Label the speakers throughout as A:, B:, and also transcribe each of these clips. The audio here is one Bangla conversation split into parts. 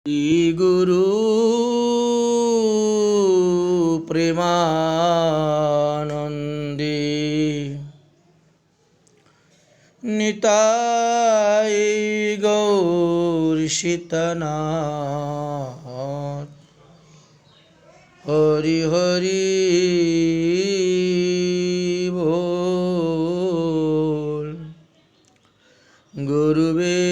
A: श्री गुरु प्रेमानंदे निताय गौर सीतनाथ हरि हरि बोल। गुरुवे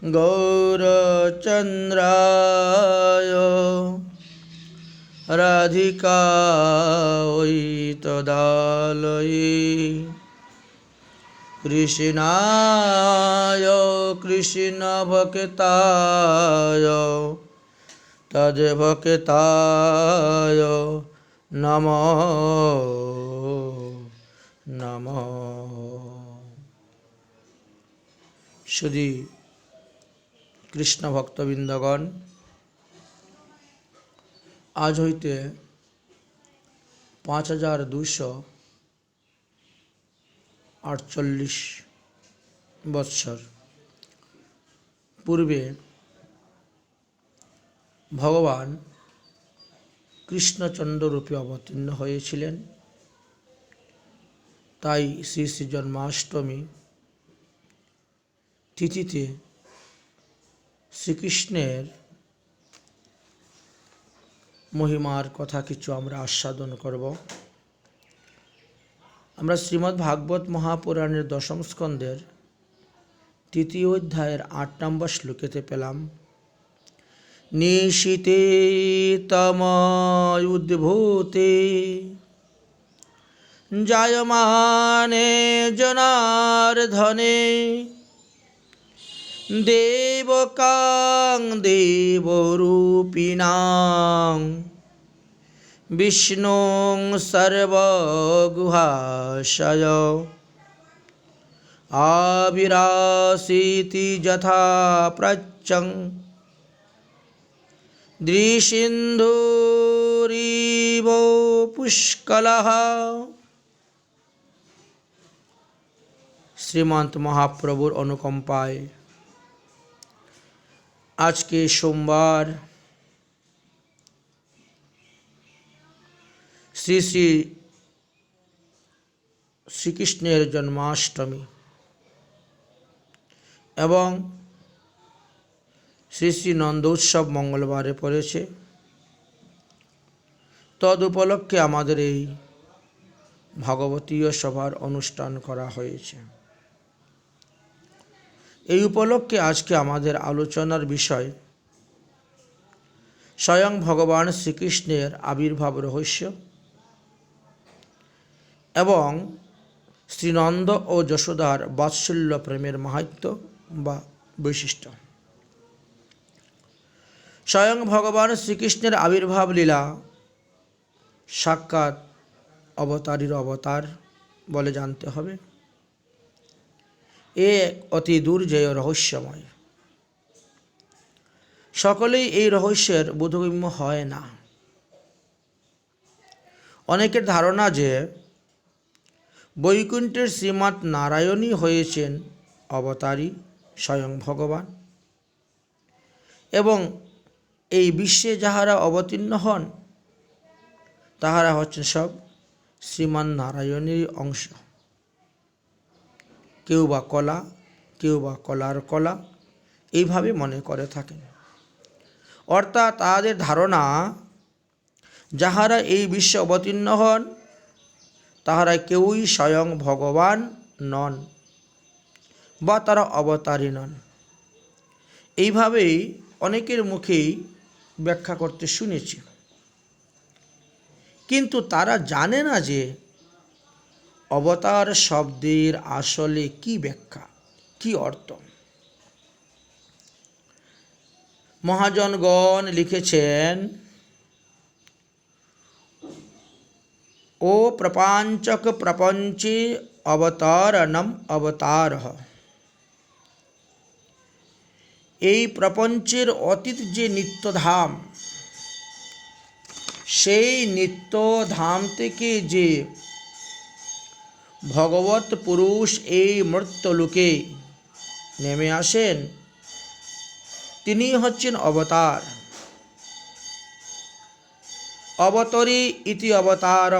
A: गौरचन्द्राय राधिकायै तदालये कृष्णाय कृष्णभक्ताय तद्भक्ताय नमो नमः। शुद्धि कृष्ण भक्तबिंदगण, आज हईते 5248 বৎসর पूर्वे भगवान कृष्णचंद्र रूपे अवतीर्ण হয়েছিলেন। তাই শ্রী শ্রী জন্মাষ্টমী তিথিতে শ্রীকৃষ্ণের महिमार कथा किछु आमरा आस्वादन करब। आमरा श्रीमद् भागवत महापुराणेर दशम स्कंदेर तृतीय अध्यायेर 8 नम्बर श्लोकेते पेलाम निशीते तमयुद्भूते जायमाने जनार्दने देवकां देवरूपिणां विष्णुं सर्वगुहाशय आविरासीति यथा प्रत्यं दृसिन्धुरिव पुष्कलः। श्रीमंत महाप्रभुर अनुकंपाय आज के सोमवार श्री श्री श्रीकृष्णेर जन्माष्टमी एवं श्री श्री नंदोत्सव मंगलवारे पड़ेছে। तद उपलक्षे आमादेर এই भागवतीय सभार अनुष्ठान करा হয়েছে। এই উপলক্ষে আজকে আমাদের আলোচনার বিষয় স্বয়ং ভগবান শ্রীকৃষ্ণের আবির্ভাব রহস্য এবং শ্রীনন্দ ও যশোদার বাৎসল্য প্রেমের মাহাত্ম্য বা বৈশিষ্ট্য। স্বয়ং ভগবান শ্রীকৃষ্ণের আবির্ভাব লীলা সাক্ষাৎ অবতারীর অবতার বলে জানতে হবে। एक अति दुर्जय रहस्यमय, सकलेई এই রহস্যের বোধগম্য হয় না। অনেকের ধারণা যে বৈকুণ্ঠের শ্রীমৎ নারায়ণই হয়েছেন অবতারী স্বয়ং ভগবান এবং এই বিশ্বে যাহারা অবতীর্ণ হন তাহারা হচ্ছেন সব শ্রীমান নারায়ণেরই অংশ। কেউ বা কলা, কেউ বা কলার কলা এইভাবে মনে করে থাকেন। অর্থাৎ তাদের ধারণা যাহারা এই বিশ্বে অবতীর্ণ হন তাহারা কেউই স্বয়ং ভগবান নন বা তারা অবতারী নন। এইভাবেই অনেকের মুখেই ব্যাখ্যা করতে শুনেছি, কিন্তু তারা জানে না যে अवतार शब्देर आसले की व्याख्या की अर्थ। महाजनगण लिखेছেন ओ प्रपंचक प्रपंचे अवतारणम अवतारः। এই प्रपंचेर अतीत जे नित्यधाम সেই নিত্যধাম থেকে যে ভগবত পুরুষ এই মর্ত্যলোকে নেমে আসেন তিনি হচ্ছেন অবতার। অবতরী ইতি অবতার।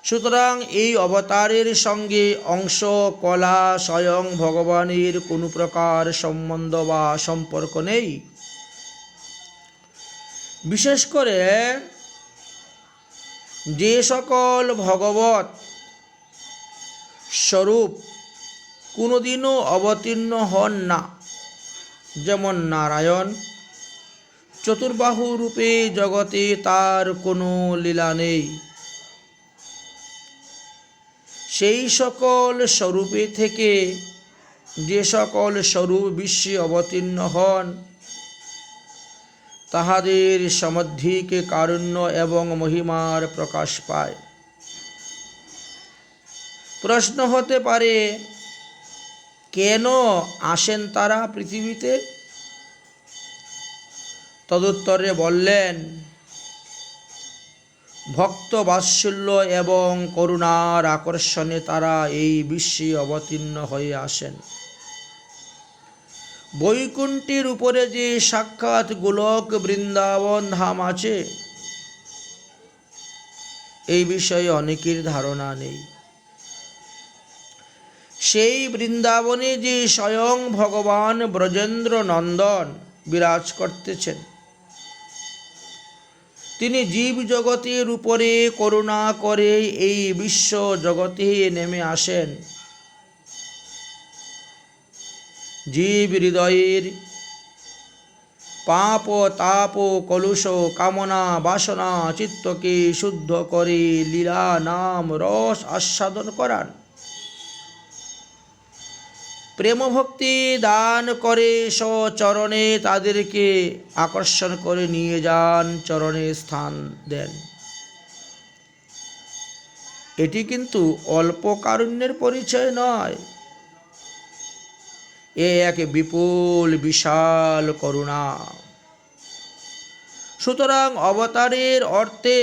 A: সুতরাং এই অবতারের সঙ্গে অংশ কলা স্বয়ং ভগবানের কোনো প্রকার সম্বন্ধ বা সম্পর্ক নেই। বিশেষ করে যে সকল ভগবত স্বরূপ কোনোদিনও অবতীর্ণ হন না, যেমন নারায়ণ চতুর্বাহু রূপে জগতে তার কোনো লীলা নেই, সেই সকল স্বরূপে থেকে যে সকল স্বরূপ বিশ্বে অবতীর্ণ হন তাহাদের সমধিক কারুণ্য এবং মহিমার প্রকাশ পায়। প্রশ্ন হতে পারে, কেন আসেন তারা পৃথিবীতে? তদুত্তরে বললেন, ভক্ত বাৎসল্য এবং করুণার আকর্ষণে তারা এই বিশ্বে অবতীর্ণ হয়ে আসেন। বৈকুণ্ঠের উপরে যে সাক্ষাৎ গোলক বৃন্দাবন ধাম আছে, এই বিষয়ে অনেকের ধারণা নেই। সেই বৃন্দাবনে যে স্বয়ং ভগবান ব্রজেন্দ্র নন্দন বিরাজ করতেছেন, তিনি জীব জগতের উপরে করুণা করে এই বিশ্ব জগতে নেমে আসেন। জীব হৃদয়ের পাপ তাপ কলুষ কামনা বাসনা চিত্তকে শুদ্ধ করে লীলা নাম রস আস্বাদন করান। প্রেম ভক্তি দান করে স্বচরণে তাদেরকে আকর্ষণ করে নিয়ে যান, চরণে স্থান দেন। এটি কিন্তু অল্প কারুণ্যের পরিচয় নয়, এ এক বিপুল বিশাল করুণা। সুতরাং অবতারের অর্থে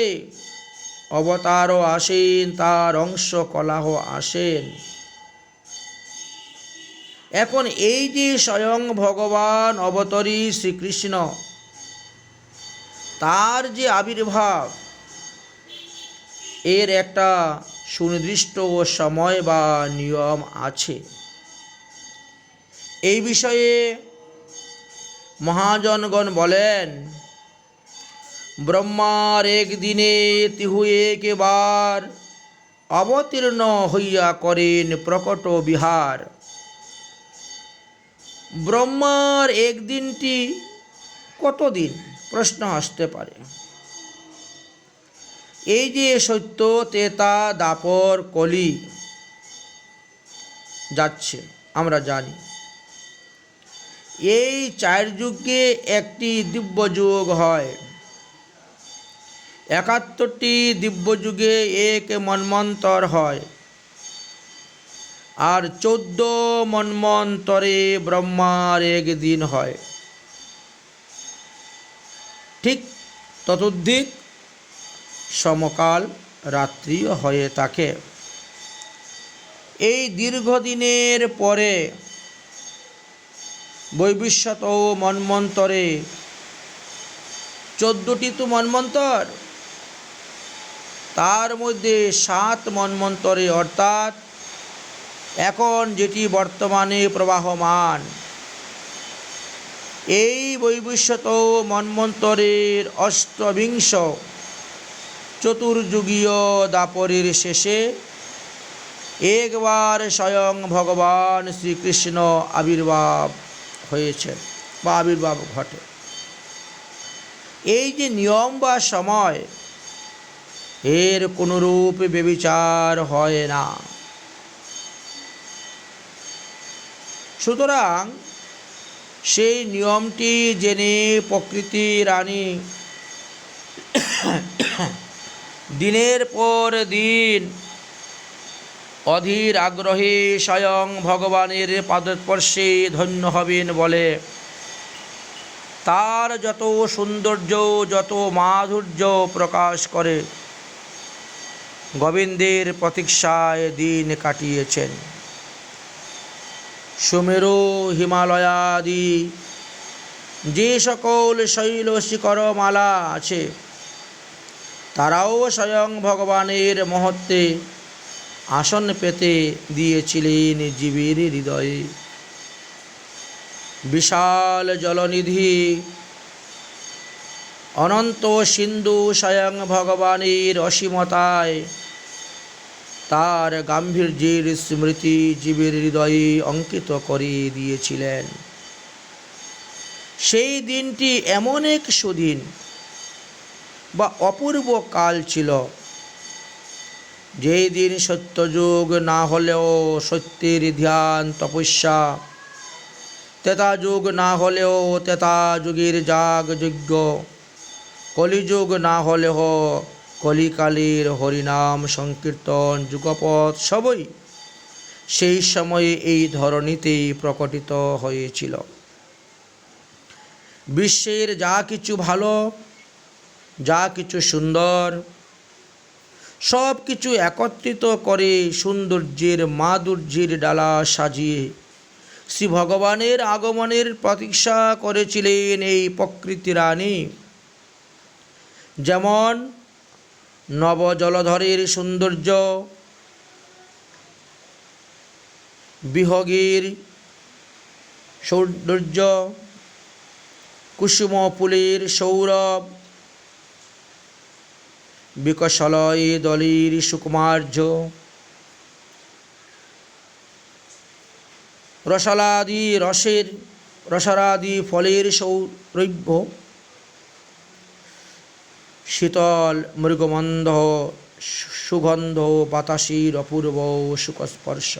A: অবতারও আসেন, তার অংশ কলাহ আসেন। এখন এই যে স্বয়ং ভগবান অবতরী শ্রীকৃষ্ণ, তার যে আবির্ভাব, এর একটা সুনির্দিষ্ট সময় বা নিয়ম আছে। এই বিষয়ে মহাজনগণ বলেন, ব্রহ্মার এক দিনে তিহু একবার অবতীর্ণ হইয়া করেন প্রকট বিহার। ব্রহ্মার একদিনটি কতদিন? প্রশ্ন আসতে পারে। এই যে সত্য ত্রেতা দাপর কলি যাচ্ছে, আমরা জানি এই চার যুগে একটি দিব্য যুগ হয়। ৭১টি দিব্য যুগে এক মন্বন্তর হয়, আর ১৪ মন্বন্তরে ব্রহ্মার এক দিন হয়। ঠিক ততোধিক সমকাল রাত্রিও হয়ে থাকে। এই দীর্ঘদিনের পরে বৈবস্বত মন্বন্তরে ১৪টি তো মন্বন্তর, তার মধ্যে ৭ মন্বন্তরে অর্থাৎ এখন যেটি বর্তমানে প্রবাহমান, এই বৈবস্বত মন্বন্তরের অষ্টবিংশ চতুর্যুগীয় দাপরের শেষে একবার স্বয়ং ভগবান শ্রীকৃষ্ণ আবির্ভাব হয়েছে বা আবির্ভাব ঘটে। এই যে নিয়ম বা সময়, এর কোনরূপ ব্যভিচার হয় না। সুতরাং সেই নিয়মটি জেনে প্রকৃতি রানী দিনের পর দিন অধীর আগ্রহে স্বয়ং ভগবানের পাদস্পর্শে ধন্য হবেন বলে তার যত সৌন্দর্য যত মাধুর্য প্রকাশ করে গোবিন্দের প্রতীক্ষায় দিন কাটিয়েছেন। সুমেরু হিমালয়াদি যে সকল শৈল শিখরমালা আছে তারাও স্বয়ং ভগবানের মহত্বে আসন পেতে দিয়েছিলেন জীবের হৃদয়ে। বিশাল জলনিধি অনন্ত সিন্ধু স্বয়ং ভগবানের অসীমতায় তার গাম্ভীর্যের স্মৃতি জীবের হৃদয়ে অঙ্কিত করে দিয়েছিলেন। সেই দিনটি এমন এক সুদিন বা অপূর্ব কাল ছিল, যেই দিন সত্যযুগ না হলেও সত্যের ধ্যান তপস্যা, ত্রেতাযুগ না হলেও ত্রেতাযুগের যাগ যজ্ঞ, কলিযুগ না হলেও কলিকালের হরিনাম সংকীর্তন যুগপৎ সবই সেই সময়ে এই ধরনীতেই প্রকটিত হয়েছিল। বিশ্বের যা কিছু ভালো, যা কিছু সুন্দর, সব কিছু একত্রিত করে সৌন্দর্যের মাধুর্যের ডালা সাজিয়ে শ্রী ভগবানের আগমনের প্রতীক্ষা করেছিলেন এই প্রকৃতি রানী। যেমন নবজলধরের সৌন্দর্য, বিহগীর সৌন্দর্য, কুসুম ফুলের সৌরভ, বিকশলয়ে দলের সুকুমার্য, রসালাদি ফলের সৌরভ্য, শীতল মৃগমন্ধ সুগন্ধ বাতাসের অপূর্ব সুখস্পর্শ,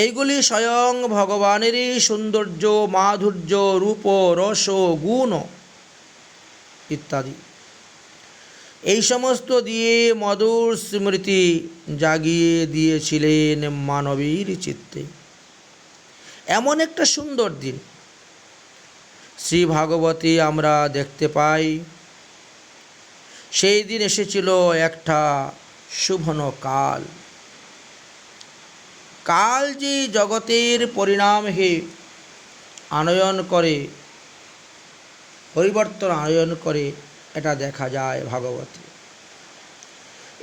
A: এইগুলি স্বয়ং ভগবানেরই সৌন্দর্য, মাধুর্য, রূপ, রস, গুণ ইত্যাদি। এই সমস্ত দিয়ে মধুর স্মৃতি জাগিয়ে দিয়েছিলেন মানবীর চিত্তে। এমন একটা সুন্দর দিন শ্রী ভাগবতী আমরা দেখতে পাই। সেই দিন এসেছিল একটা শুভন কাল। কাল যে জগতের পরিণামকে আনয়ন করে, পরিবর্তন আনয়ন করে, এটা দেখা যায় ভাগবতী।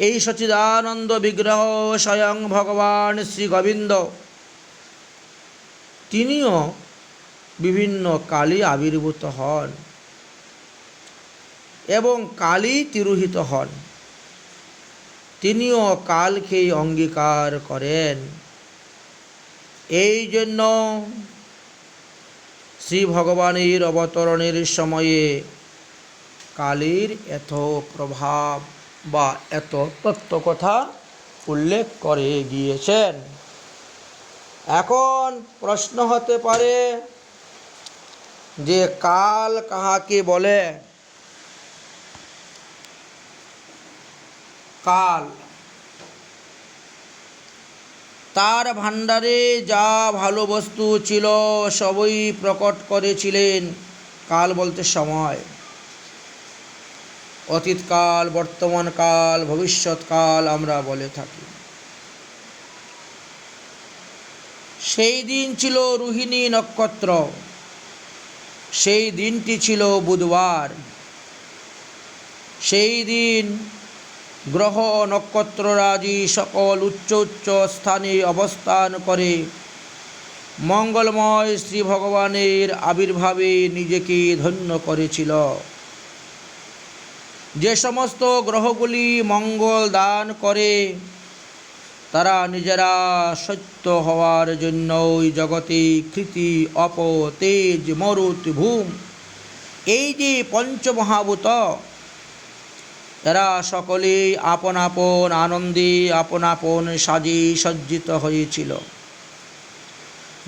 A: এই সচ্চিদানন্দ বিগ্রহ স্বয়ং ভগবান শ্রী গোবিন্দ, তিনিও বিভিন্ন কালে আবির্ভূত হন এবং কালই তিরোহিত হন। তিনিও কালকেই অঙ্গীকার করেন। এই জন্য শ্রী ভগবানের অবতরণের সময়ে কালের এত প্রভাব বা এত তত্ত্ব কথা উল্লেখ করে গিয়েছেন। এখন প্রশ্ন হতে পারে যে কাল কাহাকে বলে? কাল তার ভাণ্ডারে যা ভালো বস্তু ছিল সবই প্রকট করেছিলেন। কাল বলতে সময়, অতীতকাল, বর্তমানকাল, ভবিষ্যৎকাল আমরা বলে থাকি। সেই দিন ছিল রোহিণী নক্ষত্র। সেই দিনটি ছিল বুধবার। সেই দিন গ্রহ নক্ষত্ররাজি সকল উচ্চ উচ্চ স্থানে অবস্থান করে মঙ্গলময় শ্রী ভগবানের আবির্ভাবে নিজেকে ধন্য করেছিল। যে সমস্ত গ্রহগুলি মঙ্গল দান করে তারা নিজেরা সত্য হওয়ার জন্য ওই জগতে কৃতি, অপ, তেজ, মরুত, ভূম, এই যে পঞ্চমহাভূত, এরা সকলেই আপন আপন আনন্দে আপন আপন সাজে সজ্জিত হয়েছিল।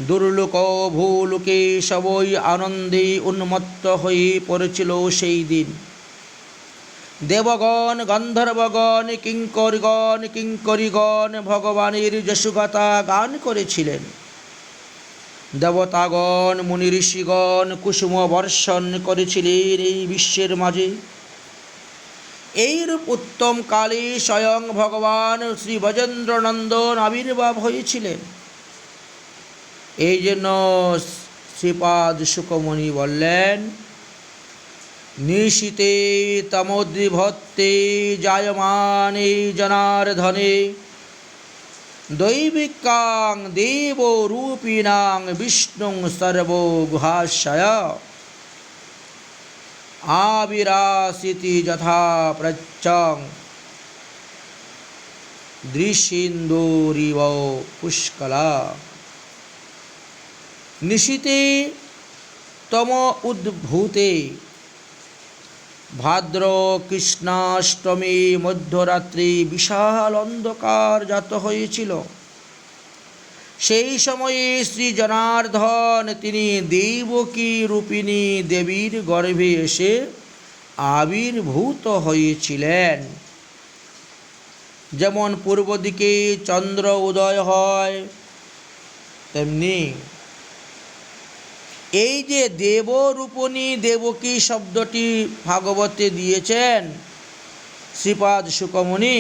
A: দুর্লোক ভূলোকে সবই আনন্দে উন্মত্ত হয়ে পড়েছিল সেই দিন। দেবগণ, গন্ধর্বগণ, কিঙ্করিগণ ভগবানের যশোগাথা গান করেছিলেন। দেবতাগণ, মুনি ঋষিগণ কুসুম বর্ষণ করেছিলেন এই বিশ্বের মাঝে। এইরূপ উত্তম কালে স্বয়ং ভগবান শ্রী ব্রজেন্দ্রনন্দন আবির্ভাব হয়েছিলেন। এই জন্য শ্রীপাদ শুকমুনি বললেন, নিশীতে তমোদ্বিভক্তে জায়মানে জনার্দনে দৈবিকাং দেবরূপিণাং বিষ্ণুং সর্বগুহাশয় আবিরাসিতি যথা প্রচ্ছং দৃশিন্দুরিব পুষ্কলা। নিশীতে তম উদ্ভূতে ভাদ্র কৃষ্ণাষ্টমী মধ্যরাত্রি বিশাল অন্ধকার জাত হয়েছিল। সেই সময়ে শ্রী জনার্দন তিনি দেবকী রূপিণী দেবীর গর্ভে এসে আবির্ভূত হয়েছিলেন। যেমন পূর্ব দিকে চন্দ্র উদয় হয়, তেমনি এই যে দেবরূপিণী দেবকী শব্দটি ভাগবতে দিয়েছেন শ্রীপাদ শুকমুনি,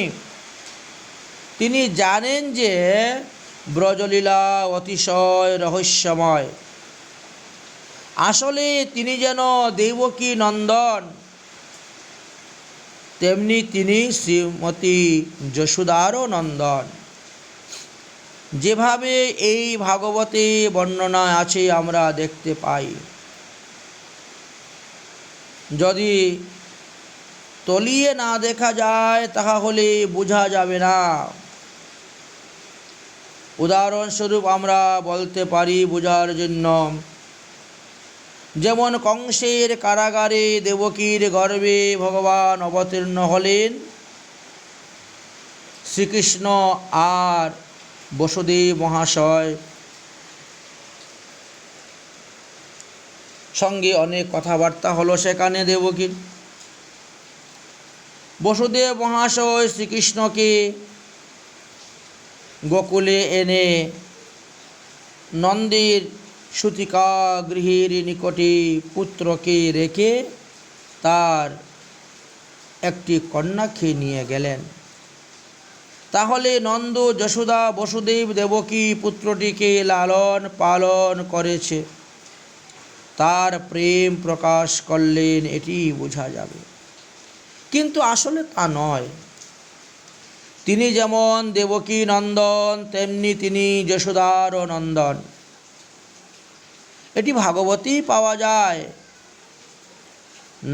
A: তিনি জানেন যে ব্রজলীলা অতিশয় রহস্যময়। আসলে তিনি যেন দেবকী নন্দন, তেমনি তিনি শ্রীমতী যশোদারও নন্দন। যেভাবে এই ভাগবতে বর্ণনা আছে আমরা দেখতে পাই। যদি তলিয়ে না দেখা যায় তাহলে বোঝা যাবে না। উদাহরণস্বরূপ আমরা বলতে পারি বোঝার জন্য, যেমন কংসের কারাগারে দেবকীর গর্ভে ভগবান অবতীর্ণ হলেন, শ্রীকৃষ্ণ আর বসুদেব মহাশয় সঙ্গে অনেক কথাবার্তা হলো সেখানে দেবকীর। বসুদেব মহাশয় শ্রীকৃষ্ণকে গোকুলে এনে নন্দের সূতিকা গৃহের নিকটে পুত্রকে রেখে তার একটি কন্যাকে নিয়ে গেলেন। তাহলে নন্দ, যশোদা, বসুদেব দেবকী পুত্রটিকে লালন পালন করেছে, তার প্রেম প্রকাশ করলেন, এটি বোঝা যাবে। কিন্তু আসলে তা নয়। তিনি যেমন দেবকী নন্দন, তেমনি তিনি যশোদারও নন্দন। এটি ভাগবতেই পাওয়া যায়।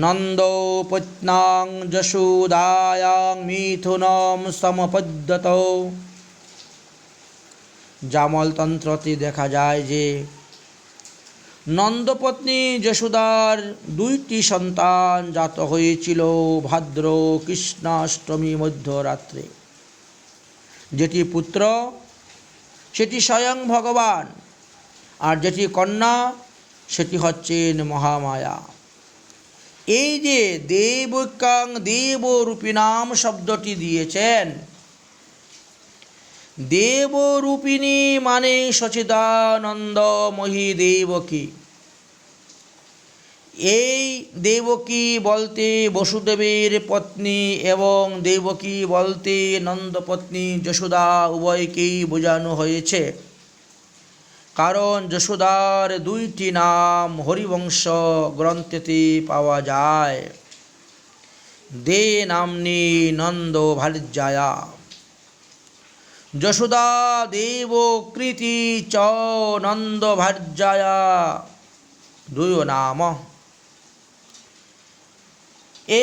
A: নন্দপত্নাং যশোদায়াং মিথুনম সমপদ্যত। জামলতন্ত্রতে দেখা যায় যে নন্দপত্নী যশোদার 2টি সন্তান জাত হয়েছিল ভাদ্র কৃষ্ণাষ্টমী মধ্যরাত্রে। যেটি পুত্র সেটি স্বয়ং ভগবান, আর যেটি কন্যা সেটি হচ্ছেন মহামায়া। এই যে দেবকাং দেবরূপিণাম শব্দটি দিয়েছেন, দেবরূপিণী মানে সচিদানন্দময়ী দেবকী। এই দেবকী বলতে বসুদেবের পত্নী এবং দেবকী বলতে নন্দপত্নী যশোদা উভয়কেই বোঝানো হয়েছে। কারণ যশোদার 2টি নাম হরিবংশ গ্রন্থেতে পাওয়া যায়। দে নাম্নী নন্দ ভার্যায়া যশোদা দেবকৃতি চ নন্দ ভার্যায়া 2 নাম।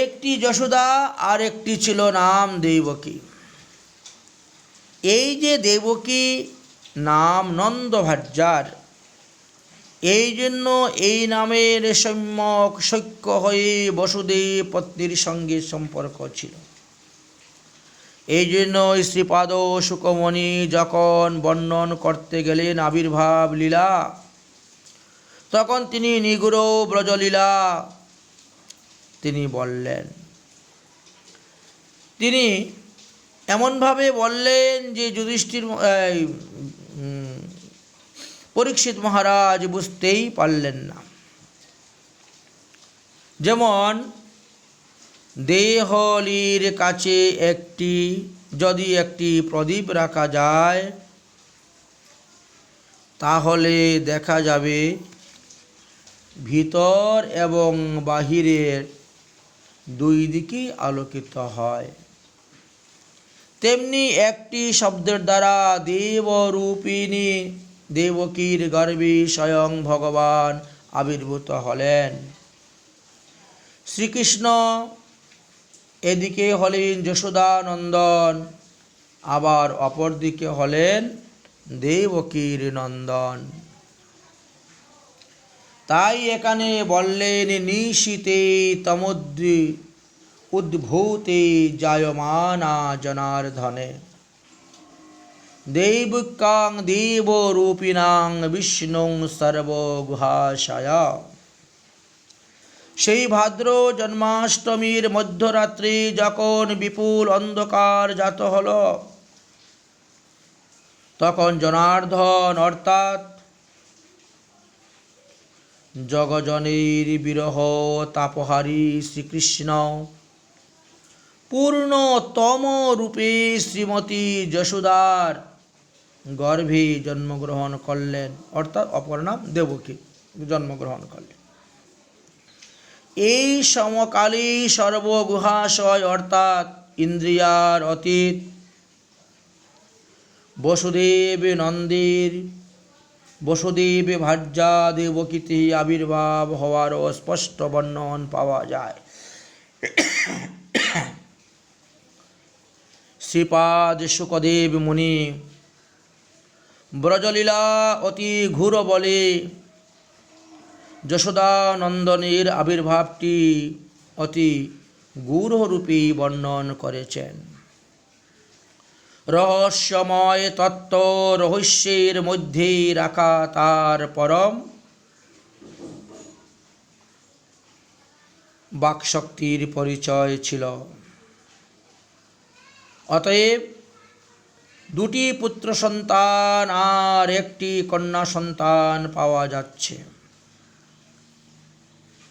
A: একটি যশোদা আর একটি ছিল নাম দেবকী। এই যে দেবকী নাম নন্দ ভার্যার, এই জন্য এই নামের সম্যক সখ্য হয়ে বসুদেব পত্নীর সঙ্গে সম্পর্ক ছিল। এই জন্য শ্রীপাদ শুকমুনি যখন বর্ণন করতে গেলেন আবির্ভাব লীলা, তখন তিনি নিগুড় ব্রজলীলা তিনি বললেন। তিনি এমনভাবে বললেন যে যুধিষ্ঠির পরীক্ষিত মহারাজ বুঝতেই পারলেন না। যেমন দেহলির কাছে যদি একটি প্রদীপ রাখা যায়, তাহলে দেখা যাবে ভিতর এবং বাহিরের দুই দিকই আলোকিত হয়। তেমনি একটি শব্দের দ্বারা দেবরূপিণী দেবকীর গর্ভে স্বয়ং ভগবান আবির্ভূত হলেন। শ্রীকৃষ্ণ এদিকে হলেন যশোদানন্দন, আবার অপরদিকে হলেন দেবকীর নন্দন। তাই এখানে বললেন নিশীতে তমোদ্রি উদ্ভূতে জায়মানা জনার্দনে দেবকাং দেবরূপিণাং বিষ্ণুং সর্বগুহাশয়া। সেই ভাদ্র জন্মাষ্টমীর মধ্যরাত্রি যখন বিপুল অন্ধকার জাত হল, তখন জনার্দন অর্থাৎ জগজনের বিরহ তাপহারী শ্রীকৃষ্ণ পূর্ণতম রূপে শ্রীমতী যশোদার গর্ভে জন্মগ্রহণ করলেন, অর্থাৎ অপর নাম দেবকী জন্মগ্রহণ করলেন। এই সমকালে সর্বগুহাশয় অর্থাৎ ইন্দ্রিয়ার অতীত বসুদেব নন্দের বসুদেব ভার্যা দেবকীতে আবির্ভাব হওয়ারও স্পষ্ট বর্ণন পাওয়া যায়। শ্রীপাদ শুকদেব মুনি ব্রজলীলা অতি ঘোর বলে যশোদানন্দনের আবির্ভাবটি অতি গূঢ়রূপে বর্ণন করেছেন। রহস্যময় তত্ত্ব রহস্যের মধ্যে রাখা তার পরম বাকশক্তির পরিচয় ছিল। অতএব দুটি পুত্র সন্তান আর একটি কন্যা সন্তান পাওয়া যাচ্ছে।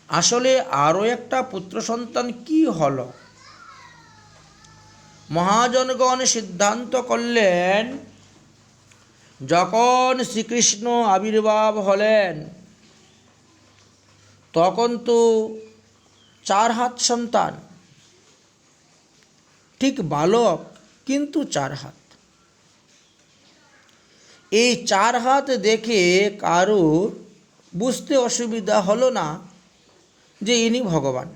A: আসলে আরও একটা পুত্র সন্তান কি হলো? মহাজনগণ সিদ্ধান্ত করলেন, যখন শ্রীকৃষ্ণ আবির্ভাব হলেন তখন তো 4 হাত সন্তান, ঠিক বালক কিন্তু 4 হাত। এই 4 হাত দেখে কারো বুঝতে অসুবিধা হলো না যে ইনি ভগবান।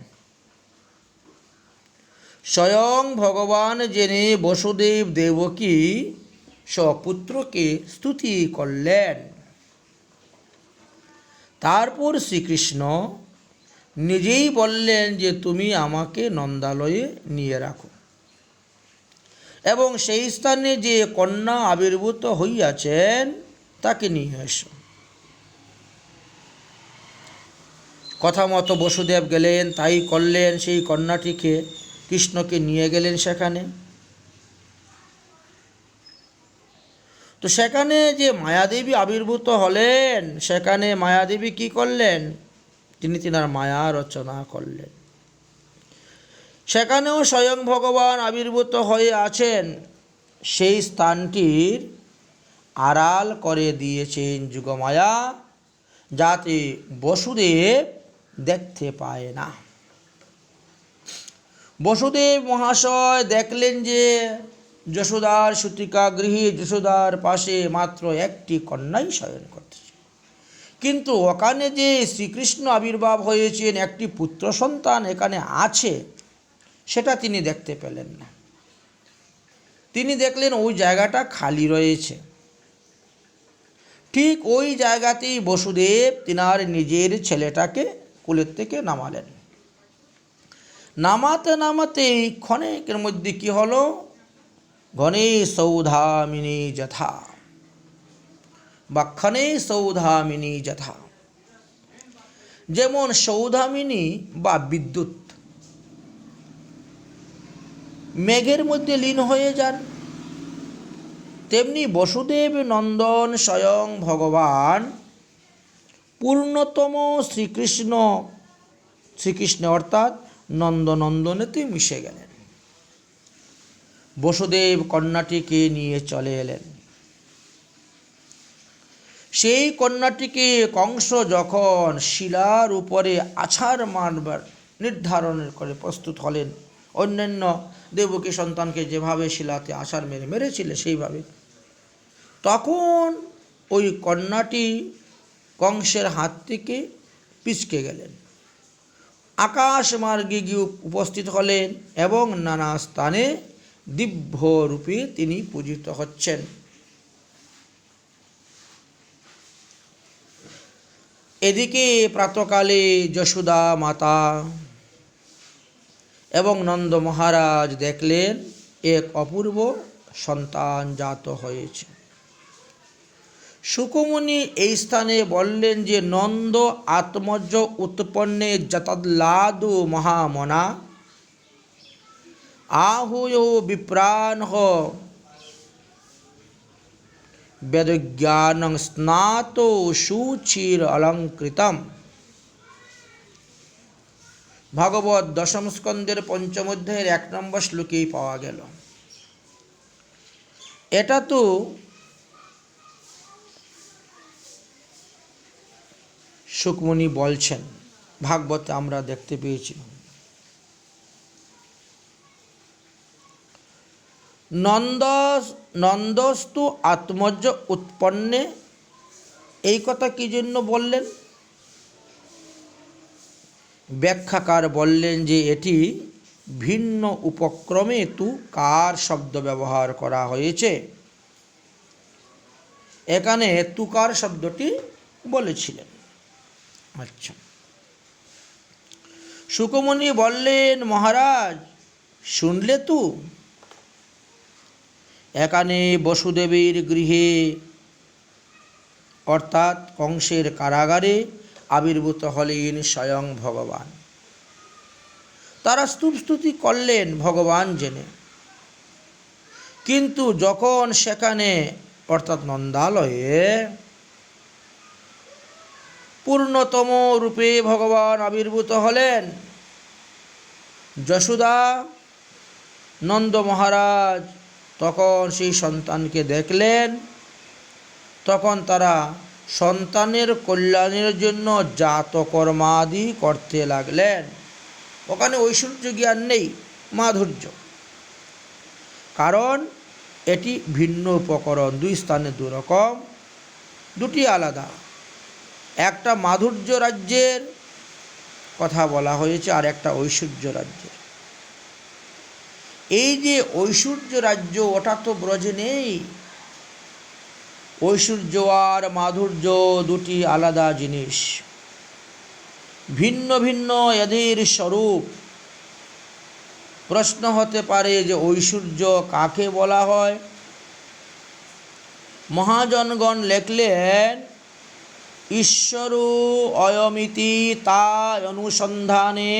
A: স্বয়ং ভগবান জেনে বসুদেব দেবকী স্বপুত্রকে স্তুতি করলেন। তারপর শ্রীকৃষ্ণ নিজেই বললেন যে তুমি আমাকে নন্দালয়ে নিয়ে রাখো এবং সেই স্থানে যে কন্যা আবির্ভূত হইয়াছেন তাকে নিয়ে এসো। কথা মতো বসুদেব গেলেন, তাই করলেন। সেই কন্যাটিকে কৃষ্ণকে নিয়ে গেলেন সেখানে। তো সেখানে যে মায়াদেবী আবির্ভূত হলেন, সেখানে মায়াদেবী কি করলেন? তিনি তিনার মায়া রচনা করলেন। সেখানেও স্বয়ং ভগবান আবির্ভূত হয়ে আছেন। সেই স্থানটির আড়াল করে দিয়েছেন যুগমায়া, যাতে বসুদেব দেখতে পায় না। বসুদেব মহাশয় দেখলেন যে যশোদার সূতিকা গৃহে যশোদার পাশে মাত্র একটি কন্যাই শয়ন করতেছে, কিন্তু ওখানে যে শ্রীকৃষ্ণ আবির্ভাব হয়েছেন, একটি পুত্র সন্তান এখানে আছে, সেটা তিনি দেখতে পেলেন না। তিনি দেখলেন ওই জায়গাটা খালি রয়েছে। ঠিক ওই জায়গাতেই বসুদেব তিনার নিজের ছেলেটাকে কোলের থেকে নামালেন। নামাতে নামাতে ক্ষণেকের মধ্যে কি হলো? ঘনে সৌধামিনী যথা বা ক্ষণে সৌধামিনী যথা। যেমন সৌধামিনী বা বিদ্যুৎ মেঘের মধ্যে লীন হয়ে যান, তেমনি বসুদেব নন্দন স্বয়ং ভগবান পূর্ণতম শ্রীকৃষ্ণ অর্থাৎ নন্দনন্দনেতে মিশে গেলেন। বসুদেব কন্যাটিকে নিয়ে চলে এলেন। সেই কন্যাটিকে কংস যখন শিলার উপরে আছাড় মারবার নির্ধারণ করে প্রস্তুত হলেন, অন্যান্য দেবকী সন্তানকে যেভাবে শিলাতে আছাড় মেরেছিল সেইভাবে, তখন ওই কন্যাটি কংসের হাত থেকে পিছকে গেলেন, আকাশ মার্গে গিয়ে উপস্থিত হলেন এবং নানা স্থানে দিব্য রূপে তিনি পূজিত হচ্ছেন। এদিকে প্রাতকালে যশোদা মাতা এবং নন্দ মহারাজ দেখলেন এক অপূর্ব সন্তান জাত হয়েছে। শুকমুনি এই স্থানে বললেন যে নন্দ আত্মজ উৎপন্নে যতদ্লাদু মহামনা আহুয় বিপ্রাণ বেদজ্ঞানং স্নাত সুচির অলঙ্কৃতম। ভাগবত দশম স্কন্ধের পঞ্চম অধ্যায়ের 1 নম্বর শ্লোকেই পাওয়া গেল। এটা তো শুকমুনি বলছেন, ভাগবতে আমরা দেখতে পেয়েছি। নন্দস্তু আত্মজ উৎপন্নে, এই কথা কি জন্য বললেন? ব্যাখ্যাকার বললেন যে এটি ভিন্ন উপক্রমে তু কার শব্দ ব্যবহার করা হয়েছে, এখানে তুকার শব্দটি বলেছিলেন। আচ্ছা, শুকমুনি বললেন মহারাজ শুনলে তু, এখানে বসুদেবের গৃহে অর্থাৎ কংসের কারাগারে আবির্ভূত হলেন স্বয়ং ভগবান। তারা স্তুতি করলেন ভগবান জেনে, কিন্তু যখন সেখানে অর্থাৎ নন্দালয়ে পূর্ণতম রূপে ভগবান আবির্ভূত হলেন, যশোদা নন্দ মহারাজ তখন সেই সন্তানকে দেখলেন, তখন তারা সন্তানের কল্যাণের জন্য জাতকর্মাদি করতে লাগলেন। ওখানে ঐশ্বর্য জ্ঞান নেই, মাধুর্য, কারণ এটি ভিন্ন উপকরণ, দুই স্থানে দু রকম, দুটি আলাদা। একটা মাধুর্য রাজ্যের কথা বলা হয়েছে আর একটা ঐশ্বর্য রাজ্যের। এই যে ঐশ্বর্য রাজ্য, ওটা তো ব্রজে নেই। ঐশ্বর্য আর মাধুর্য দুটি আলাদা জিনিস, ভিন্ন ভিন্ন এদের স্বরূপ। প্রশ্ন হতে পারে যে ঐশ্বর্য কাকে বলা হয়? মহাজনগণ লেখলেন ঈশ্বর অয়মিতি তা অনুসন্ধানে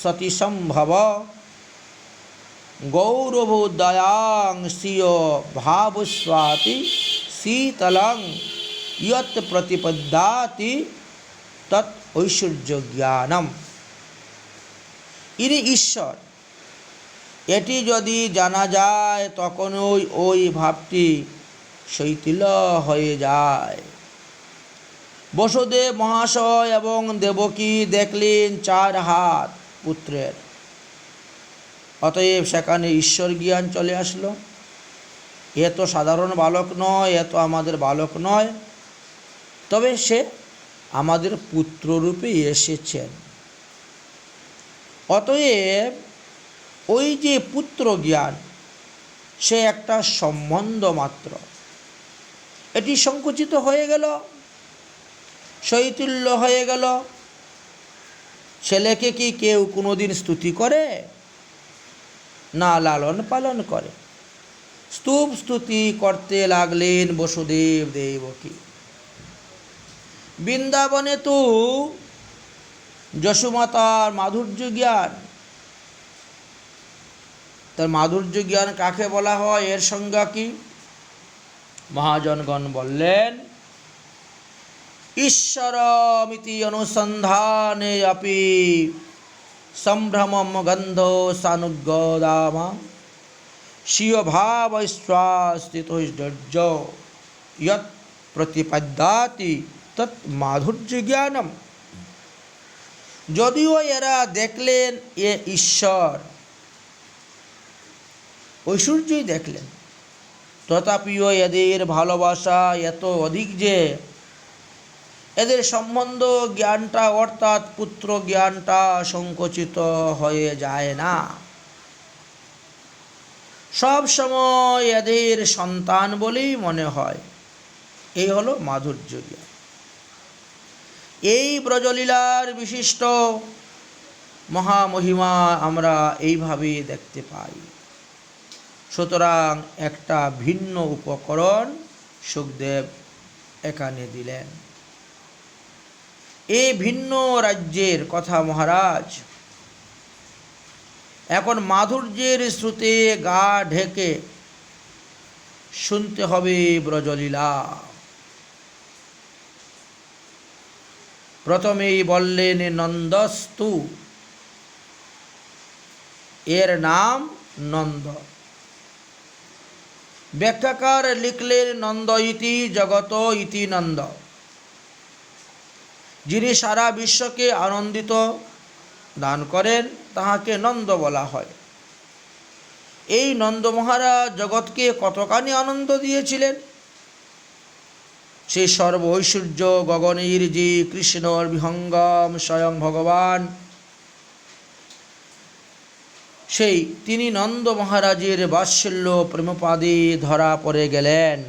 A: সতি সম্ভব গৌরবোদয়াং শ্রিয় ভাবস্বাতি শীতলং ইয়ৎ প্রতিপদ্যাতি তৎ ঐশ্বর্য জ্ঞানম। ইনি ঈশ্বর, এটি যদি জানা যায় তখন ওই ভাবটি শৈথিল হয়ে যায়। বসুদেব মহাশয় এবং দেবকী দেখলেন 4 হাত পুত্রের, অতএব সেখানে ঈশ্বর জ্ঞান চলে আসলো। এ তো সাধারণ বালক নয়, এ তো আমাদের বালক নয়, তবে সে আমাদের পুত্ররূপে এসেছেন। অতএব ওই যে পুত্র জ্ঞান, সে একটা সম্বন্ধ মাত্র, এটি সংকুচিত হয়ে গেল, শৈথিল্য হয়ে গেল। ছেলেকে কি কেউ কোনোদিন স্তুতি করে? না, লালন পালন করে। স্তুতি করতে লাগলেন বসুদেব দেবকী। বৃন্দাবনে তো যশোমাতার মাধুর্য জ্ঞান, তার মাধুর্য জ্ঞান কাকে বলা হয়, এর সংজ্ঞা কি? মহাজনগণ বললেন ঈশ্বরমিতি অনুসন্ধানে আপি সম্ভ্রমম গন্ধ সানুগদাম স্বীয় ভাবৈশ্বাস্থিত ইয়ৎ প্রতিপদ্যাতি তৎ মাধুর্য জ্ঞানম। যদিও এরা দেখলেন এ ঈশ্বর, ঐশ্বর্যই দেখলেন, তথাপিও এদের ভালোবাসা এত অধিক যে এদের সম্বন্ধ জ্ঞানটা অর্থাৎ পুত্র জ্ঞানটা সংকুচিত হয়ে যায় না। সব সময় এদের সন্তান বলেই মনে হয়। এই হলো মাধুর্য জ্ঞান। এই ব্রজলীলার বিশিষ্ট মহামহিমা আমরা এইভাবে দেখতে পাই। সুতরাং একটা ভিন্ন উপকরণ সুখদেব এখানে দিলেন। এই ভিন্ন রাজ্যের কথা মহারাজ, এখন মাধুর্যের শ্রুতে গা ঢেকে শুনতে হবে ব্রজলীলা। প্রথমেই বললেন নন্দস্তু, এর নাম নন্দ। ব্যাখ্যাকার লিখলেন নন্দ ইতি জগত ইতি নন্দ। যিনি সারা বিশ্বকে আনন্দিত দান করেন তাহাকে নন্দ বলা হয়। এই নন্দ মহারাজ জগৎকে কতখানি আনন্দ দিয়েছিলেন। সেই সর্ব ঐশ্বর্য গগনের যে কৃষ্ণর বিহঙ্গম স্বয়ং ভগবান, সেই তিনি নন্দ মহারাজের বাৎসল্য প্রেমপাদে ধরা পড়ে গেলেন।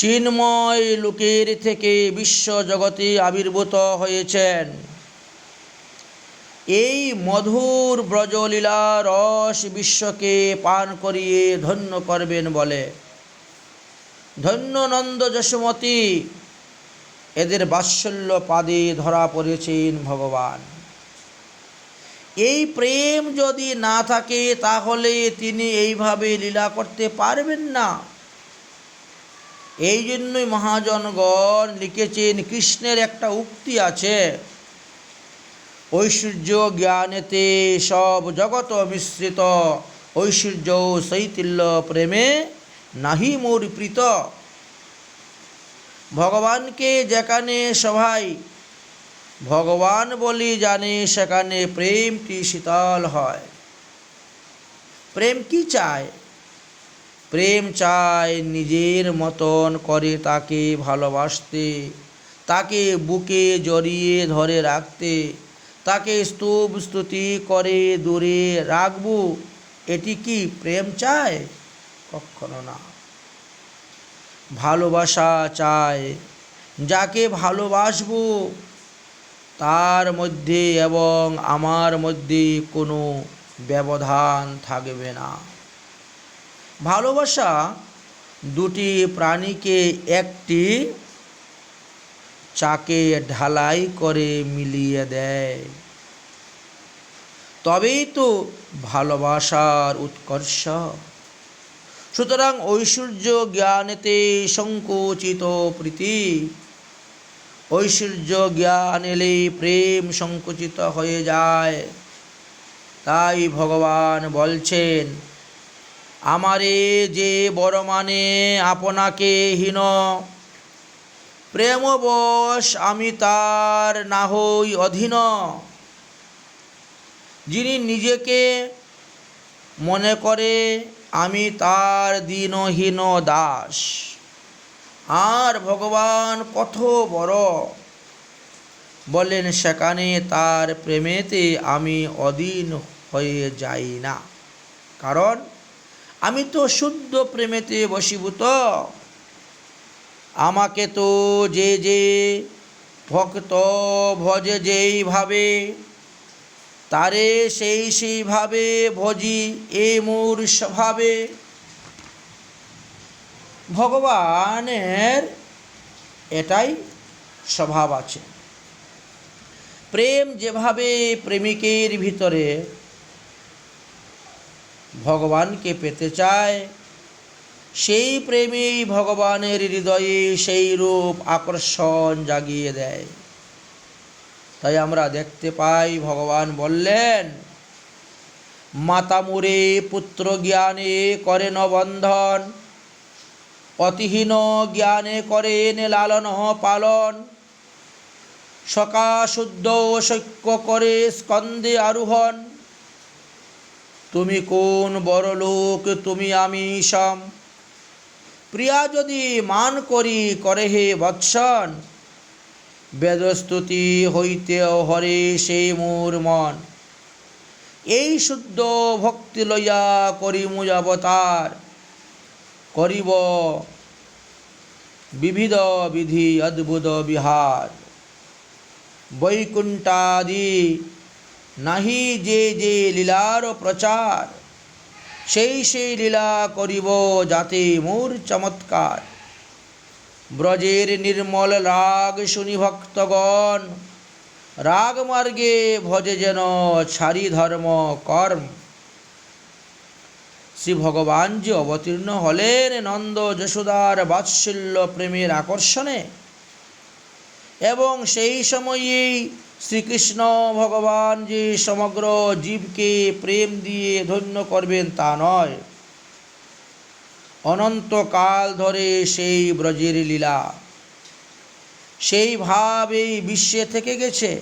A: চিন্ময় লোকের থেকে বিশ্ব জগতে আবির্ভূত হয়েছেন। এই মধুর ব্রজলীলা রস বিশ্বকে পান করিয়ে ধন্য করবেন বলে ধন্য নন্দ যশোমতী এদের বাৎসল্য পাদে ধরা পড়েছেন ভগবান। এই প্রেম যদি না থাকে তাহলে তিনি এইভাবে লীলা করতে পারবেন না। এই জন্যই মহাজনগণ লিখেছেন, কৃষ্ণের একটা উক্তি আছে, ঐশ্বর্য জ্ঞানেতে সব জগৎ মিশ্রিত, ঐশ্বর্য শৈথিল্য প্রেমে নাহি মোর প্রীত। ভগবানকে যেখানে সবাই ভগবান বলি জানে সেখানে প্রেমটি শীতল হয়। প্রেম কি চায়? প্রেম চায় নিজের মতন করে তাকে ভালোবাসতে, তাকে বুকে জড়িয়ে ধরে রাখতে, তাকে স্তব স্তুতি করে দূরে রাখব। এটি কি প্রেম চায়? কখনো না। ভালোবাসা চায়, যাকে ভালোবাসবো তার মধ্যে এবং আমার মধ্যে কোনো ব্যবধান থাকবে না। ভালোবাসা দুটি প্রাণীকে একটি চাকে ঢালাই করে মিলিয়ে দেয়, তবেই তো ভালোবাসার উৎকর্ষ। সুতরাং ঐশ্বর্য জ্ঞানেতে সংকুচিত প্রীতি, ঐশ্বর্য জ্ঞান এলে প্রেম সংকুচিত হয়ে যায়। তাই ভগবান বলছেন, আমারে যে বড় মানে আপনাকে হীন, প্রেমবশ আমি তার না হই অধীন। যিনি নিজেকে মনে করে আমি তার দীনহীন দাস, আর ভগবান কত বড় বলেন, সেখানে তার প্রেমেতে আমি অধীন হয়ে যাই না। কারণ আমি তো শুদ্ধ প্রেমেতে বশীভূত। আমাকে তো যে যে ভক্ত ভজে যেইভাবে, তারে সেই সেইভাবে ভজি এ মোর স্বভাবে। ভগবানের এটাই স্বভাব আছে। প্রেম যেভাবে প্রেমিকের ভিতরে ভগবানকে পেতে চায়, সেই প্রেমেই ভগবানের হৃদয়ে সেই রূপ আকর্ষণ জাগিয়ে দেয়। তাই আমরা দেখতে পাই ভগবান বললেন, মাতা মোরে পুত্র জ্ঞানে করেন বন্ধন, অতিহীন জ্ঞানে করেন লালন পালন, সকা শুদ্ধ শৈক্য করে স্কন্দে আরোহণ। তুমি কোন বড় লোক তুমি আমি সম, প্রিয়া যদি মান করি করে হে বৎসন। বেদস্তুতি হইতে হরে সেই মোর মন, এই শুদ্ধ ভক্তি লইয়া করিমু অবতার। করিব বিবিধ বিধি অদ্ভুত বিহার, বৈকুণ্ঠাদি নাহি যে যে লীলার প্রচার। সেই সেই লীলা করিব যাতে মোর চমৎকার। ব্রজের নির্মল রাগ শুনি ভক্তগণ, রাগ মার্গে ভজে যেন ছাড়ি ধর্ম কর্ম। শ্রী ভগবান যে অবতীর্ণ হলেন নন্দ যশোদার বাৎসল্য প্রেমের আকর্ষণে, এবং সেই সময়েই শ্রীকৃষ্ণ ভগবান যে সমগ্র জীবকে প্রেম দিয়ে ধন্য করবেন তা নয়, অনন্তকাল ধরে সেই ব্রজের লীলা, সেই ভাব এই বিশ্বে থেকে গেছে।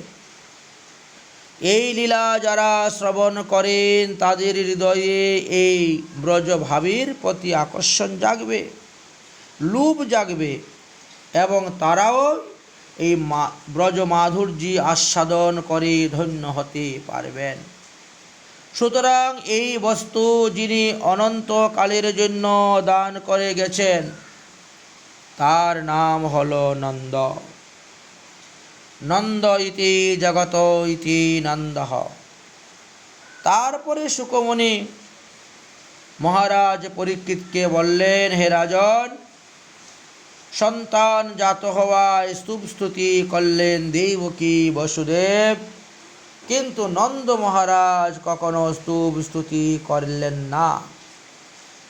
A: এই লীলা যারা শ্রবণ করেন তাদের হৃদয়ে এই ব্রজভাবের প্রতি আকর্ষণ জাগবে, লোভ জাগবে, এবং তারাও এই ব্রজ মাধুর্য আস্বাদন করে ধন্য হতে পারবেন। সুতরাং এই বস্তু যিনি অনন্তকালের জন্য দান করে গেছেন তার নাম হল নন্দ। নন্দ ইতি জগত ইতি নন্দ। তারপরে শুকমুনি মহারাজ পরীক্ষিতকে বললেন, হে রাজন, সন্তান জাত হওয়ায় স্তব স্তুতি করলেন দেবকী বসুদেব, কিন্তু নন্দ মহারাজ কখনো স্তব স্তুতি করলেন না।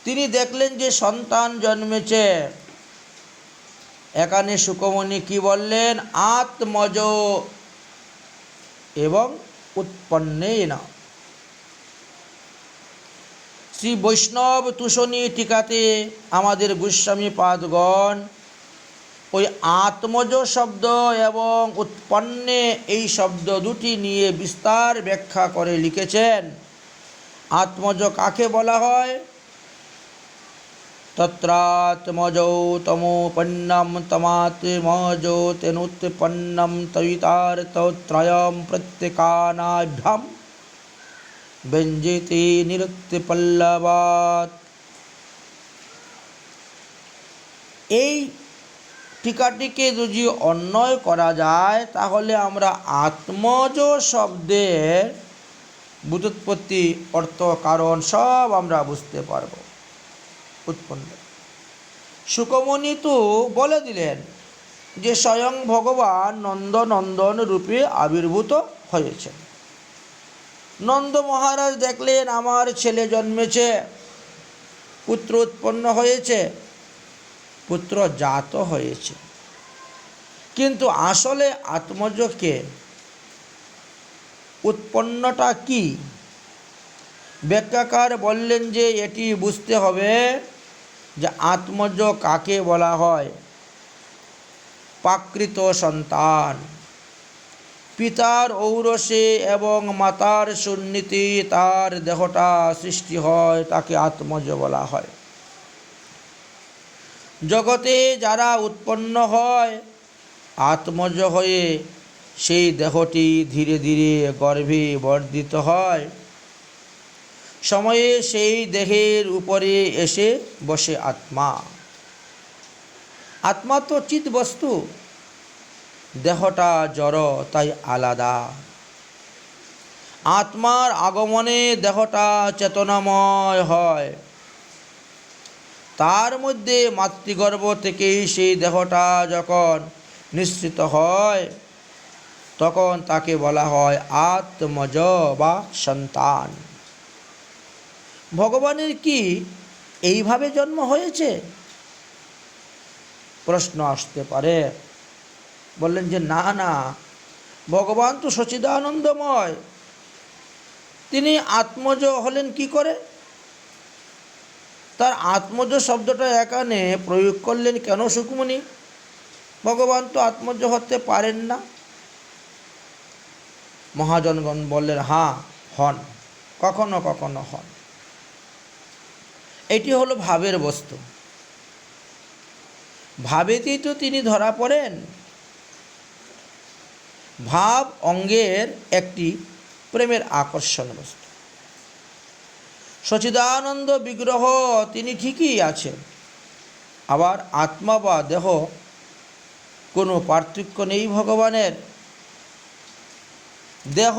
A: তিনি দেখলেন যে সন্তান জন্মেছে। এখানে শুকমুনি কি বললেন? আত্মজ এবং উৎপন্নেন। শ্রী বৈষ্ণব তুষণী টিকাতে আমাদের গোস্বামী পাদগণ ওই আত্মজ শব্দ এবং উৎপন্নে এই শব্দ দুটি নিয়ে বিস্তার ব্যাখ্যা করে লিখেছেন। আত্মজ কাকে বলা হয়? তত্রাত্মজো তমোপন্নম তমাত্মজো তেনুৎপন্নম তয়িতার্থত্রয়ম প্রত্যেকানাভ্যাম ব্যঞ্জেতে নিরুক্তপল্লবাৎ। এই টিকাটিকে যদি অন্বয় করা যায় তাহলে আমরা আত্মজ শব্দের ব্যুৎপত্তি, অর্থ, কারণ সব আমরা বুঝতে পারব। উৎপন্ন শুকমুনি তো বলে দিলেন যে স্বয়ং ভগবান নন্দনন্দন রূপে আবির্ভূত হয়েছেন। নন্দ মহারাজ দেখলেন আমার ছেলে জন্মেছে, পুত্র উৎপন্ন হয়েছে, পুত্র জাত হয়েছে, কিন্তু আসলে আত্মজকে উৎপন্নটা কি? ব্যাখ্যাকার বললেন যে এটি বুঝতে হবে যে আত্মজ কাকে বলা হয়। প্রাকৃত সন্তান, পিতার ঔরসে এবং মাতার সুন্নীতি তার দেহটা সৃষ্টি হয়, তাকে আত্মজ বলা হয়। জগতে যারা উৎপন্ন হয় আত্মজ হয়ে, সেই দেহটি ধীরে ধীরে গর্ভে বর্ধিত হয়। সময়ে সেই দেহের উপরে এসে বসে আত্মা। আত্মা তো চিৎ বস্তু, দেহটা জড়, তাই আলাদা। আত্মার আগমনে দেহটা চেতনাময় হয়। তার মধ্যে মাতৃগর্ভ থেকেই সেই দেহটা যখন নিঃসৃত হয় তখন তাকে বলা হয় আত্মজ বা সন্তান। ভগবানের কি এইভাবে জন্ম হয়েছে? প্রশ্ন আসতে পারে। বললেন যে না না, ভগবান তো সচ্চিদানন্দময়, তিনি আত্মজ হলেন কি করে? তার আত্মজ শব্দটা এখানে প্রয়োগ করলেন কেন সুকমণি? ভগবান তো আত্মজ হতে পারেন না। মহাজনগণ বললেন, হ্যাঁ হন, কখনো কখনো হন। এটি হলো ভাবের বস্তু। ভাবেতেই তো তিনি ধরা পড়েন। ভাব অঙ্গের একটি প্রেমের আকর্ষণ বস্তু। সচিদানন্দ বিগ্রহ তিনি ঠিকই আছেন, আবার আত্মা বা দেহ কোনো পার্থক্য নেই ভগবানের। দেহ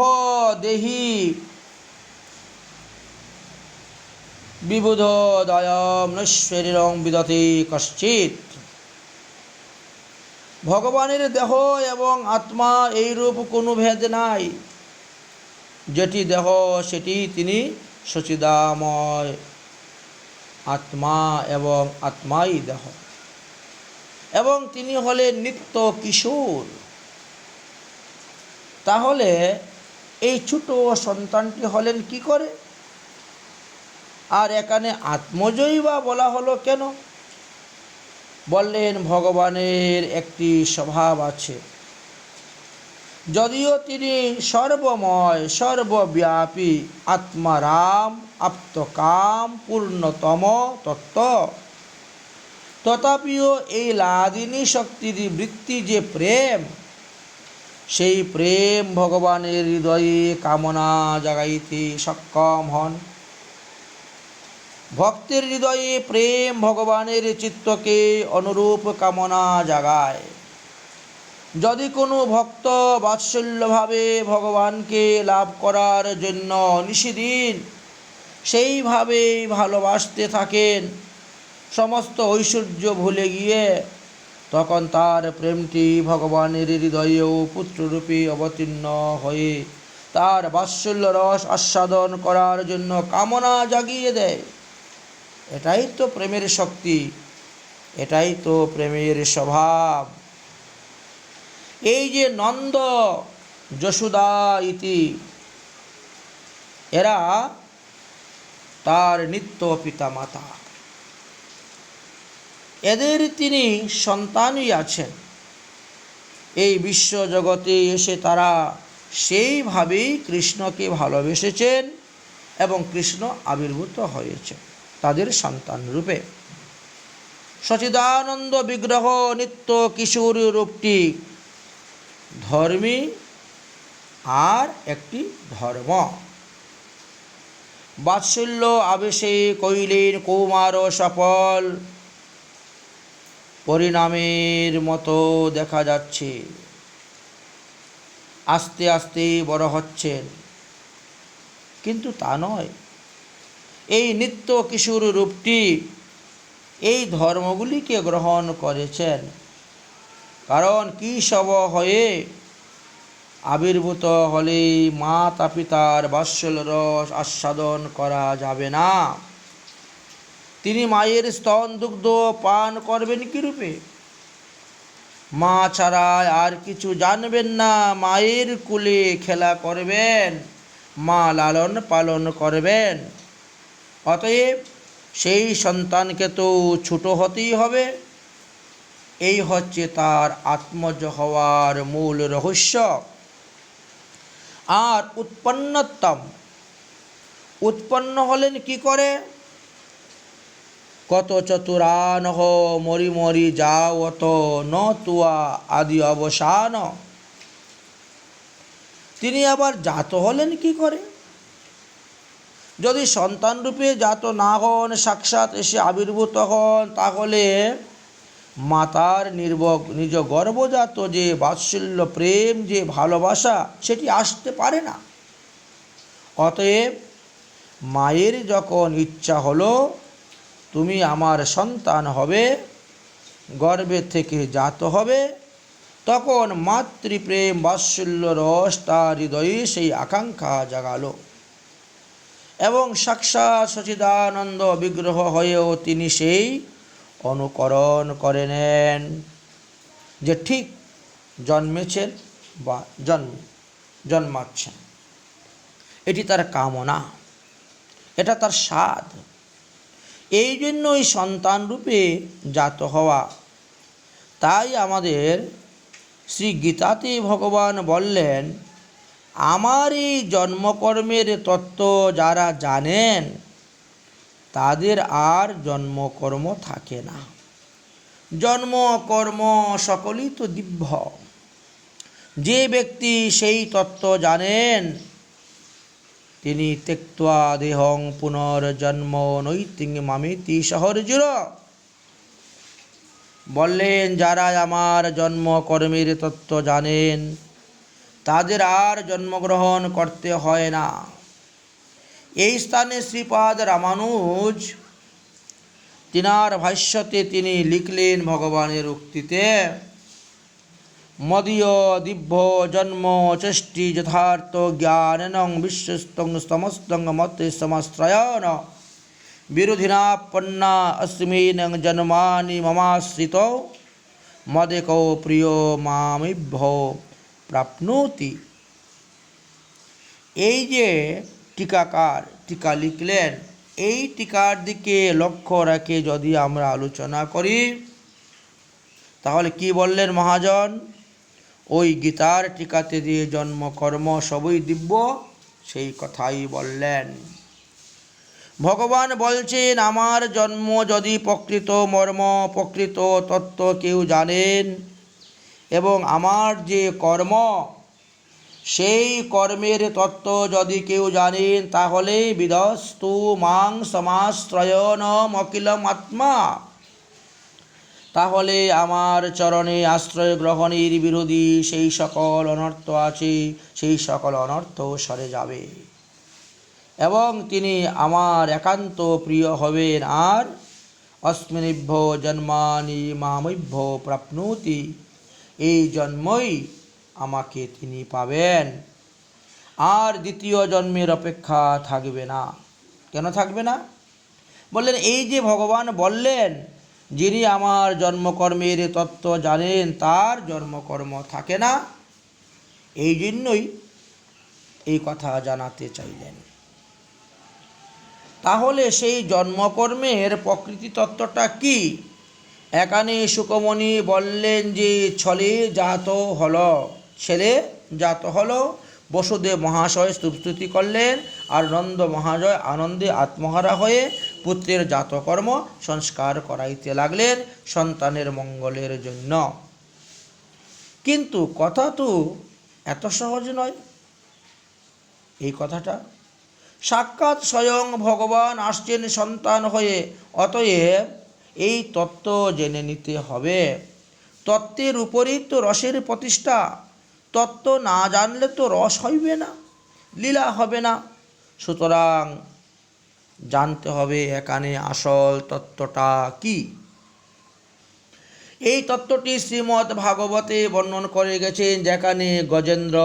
A: দেহি বিবুধ দয়ম নৈশ্বরীরং বিদতে কশ্চিৎ। ভগবানের দেহ এবং আত্মা এইরূপ কোনো ভেদ নাই। যেটি দেহ সেটি তিনি সচিদাময় আত্মা এবং আত্মাই দেহ, এবং তিনি হলেন নিত্য কিশোর। তাহলে এই ছোট সন্তানটি হলেন কি করে? আর এখানে আত্মজয়ী বা বলা হলো কেন? বললেন ভগবানের একটি স্বভাব আছে। যদিও তিনি সর্বময় সর্বব্যাপী আত্মারাম আপ্তকাম পূর্ণতম তত্ত্ব, তথাপিও এই লাদিনী শক্তির বৃত্তি যে প্রেম, সেই প্রেম ভগবানের হৃদয়ে কামনা জাগাইতে সক্ষম হন। ভক্তের হৃদয়ে প্রেম ভগবানের চিত্তকে অনুরূপ কামনা জাগায়। যদি কোনো ভক্ত বাৎসল্যভাবে ভগবানকে লাভ করার জন্য নিশিদিন সেইভাবেই ভালোবাসতে থাকেন, সমস্ত ঐশ্বর্য ভুলে গিয়ে, তখন তার প্রেমটি ভগবানের হৃদয়েও পুত্ররূপে অবতীর্ণ হয়ে তার বাৎসল্য রস আস্বাদন করার জন্য কামনা জাগিয়ে দেয়। এটাই তো প্রেমের শক্তি, এটাই তো প্রেমের স্বভাব। এই যে নন্দ যশোদা ইতি, এরা তার নিত্য পিতামাতা, এদের তিনি সন্তানই আছেন। এই বিশ্ব জগতে এসে তারা সেইভাবেই কৃষ্ণকে ভালোবেসেছেন এবং কৃষ্ণ আবির্ভূত হয়েছে তাদের সন্তান রূপে। সচিদানন্দ বিগ্রহ নিত্য কিশোর রূপটি ধর্মী আর একটি ধর্ম। বাৎসল্য আবেশে কইলেন কৌমার সফল, পরিণামের মতো দেখা যাচ্ছে। আস্তে আস্তে বড় হচ্ছেন, কিন্তু তা নয়। এই নিত্য কিশোর রূপটি এই ধর্মগুলিকে গ্রহণ করেছেন, কারণ কি সব হয়ে আবির্ভূত হলে মাতা পিতার বাৎসল্য রস আস্বাদন করা যাবে না। তিনি মায়ের স্তন দুগ্ধ পান করবেন কি রূপে? মা ছাড়া আর কিছু জানবেন না। মায়ের কোলে খেলা করবেন, মা লালন পালন করবেন। অতএব সেই সন্তানকে তো ছোট হতেই হবে। এই হচ্ছে তার আত্মজ হওয়ার মূল রহস্য। আর উৎপন্ন হলেন কি করে? কত চতুরানহ মরি মরি যাওত ন তুয়া আদি অবসান। তিনি আবার জাত হলেন কি করে? যদি সন্তান রূপে জাত না হন, সাক্ষাৎ এসে আবির্ভূত হন, তাহলে মাতার নিজ গর্ভজাত যে বাৎসল্য প্রেম, যে ভালোবাসা, সেটি আসতে পারে না। অতএব মায়ের যখন ইচ্ছা হলো তুমি আমার সন্তান হবে, গর্ভে থেকে জাত হবে, তখন মাতৃপ্রেম বাৎসল্য রস তার হৃদয়ে সেই আকাঙ্ক্ষা জাগালো এবং সাক্ষাৎ সচিদানন্দ বিগ্রহ হয়েও তিনি সেই অনুকরণ করে নেন যে ঠিক জন্মেছেন বা জন্মাচ্ছেন। এটি তার কামনা, এটা তার স্বাদ। এই জন্যই সন্তান রূপে জাত হওয়া। তাই আমাদের শ্রী গীতাতে ভগবান বললেন, আমার এই জন্মকর্মের তত্ত্ব যারা জানেন তাদের আর জন্মকর্ম থাকে না। জন্ম কর্ম সকলই তো দিব্য। যে ব্যক্তি সেই তত্ত্ব জানেন তিনি ত্যক্ত্বা দেহং পুনর্জন্ম নৈতি মামেতি সহর্জুর বললেন, যারা আমার জন্ম কর্মের তত্ত্ব জানেন তাদের আর জন্মগ্রহণ করতে হয় না। এই স্থানে শ্রীপাদ রামানুজ তিনার ভাষ্যতে তিনি লিখলেন ভগবানের উক্তিতে, মদীয় দিব্য জন্ম চেষ্টি যথার্থ জ্ঞানং বিশ্বস্তং সমস্তং মতে সমাশ্রয়ণ বিরোধিনাপন্না अस्मिन् জন্মানি মমাশ্রিত মদেকো প্রিয় মামিভ্যো প্রাপ্নোতি। এই যে টিকাকার টিকা লিখলেন, এই টিকার দিকে লক্ষ্য রেখে যদি আমরা আলোচনা করি তাহলে কি বললেন মহাজন? ওই গীতার টিকাতে দিয়ে জন্ম কর্ম সবই দিব্য সেই কথাই বললেন। ভগবান বলছেন, আমার জন্ম যদি প্রকৃত মর্ম প্রকৃত তত্ত্ব কেউ জানেন এবং আমার যে কর্ম সেই কর্মের তত্ত্ব যদি কেউ জানেন তাহলে বিদস্তু মাং সমাশ্রয়নম অখিলম আত্মা, তাহলে আমার চরণে আশ্রয় গ্রহণের বিরোধী সেই সকল অনর্থ আছে সেই সকল অনর্থ সরে যাবে এবং তিনি আমার একান্ত প্রিয় হবেন। আর অস্মিনিভ্য জন্মানি মামিভ্য প্রাপ্নোতি, এই জন্মই আমাকে তিনি পাবেন, আর দ্বিতীয় জন্মের অপেক্ষা থাকবে না। কেন থাকবে না? বললেন, এই যে ভগবান বললেন যিনি আমার জন্মকর্মের তত্ত্ব জানেন তার জন্মকর্ম থাকে না, এই জন্যই এই কথা জানাতে চাইলেন। তাহলে সেই জন্মকর্মের প্রকৃতি তত্ত্বটা কি? এখানে শুকমণি বললেন যে ছেলে জাত হলো। বসুদেব মহাশয় স্তুতি করলেন আর নন্দ মহাশয় আনন্দে আত্মহারা হয়ে পুত্রের জাতকর্ম সংস্কার করাইতে লাগলেন সন্তানের মঙ্গলের জন্য। কিন্তু কথা তো এত সহজ নয়। এই কথাটা সাক্ষাৎ স্বয়ং ভগবান আসছেন সন্তান হয়ে, অতএব এই তত্ত্ব জেনে নিতে হবে। তত্ত্বের উপরেই তো রসের প্রতিষ্ঠা। তত্ত্ব না জানলে তো রস হইবে না, লীলা হবে না। সুতরাং জানতে হবে এখানে আসল তত্ত্বটা কি। এই তত্ত্বটি শ্রীমদ্ ভাগবতে বর্ণন করে গেছেন, যেখানে গজেন্দ্র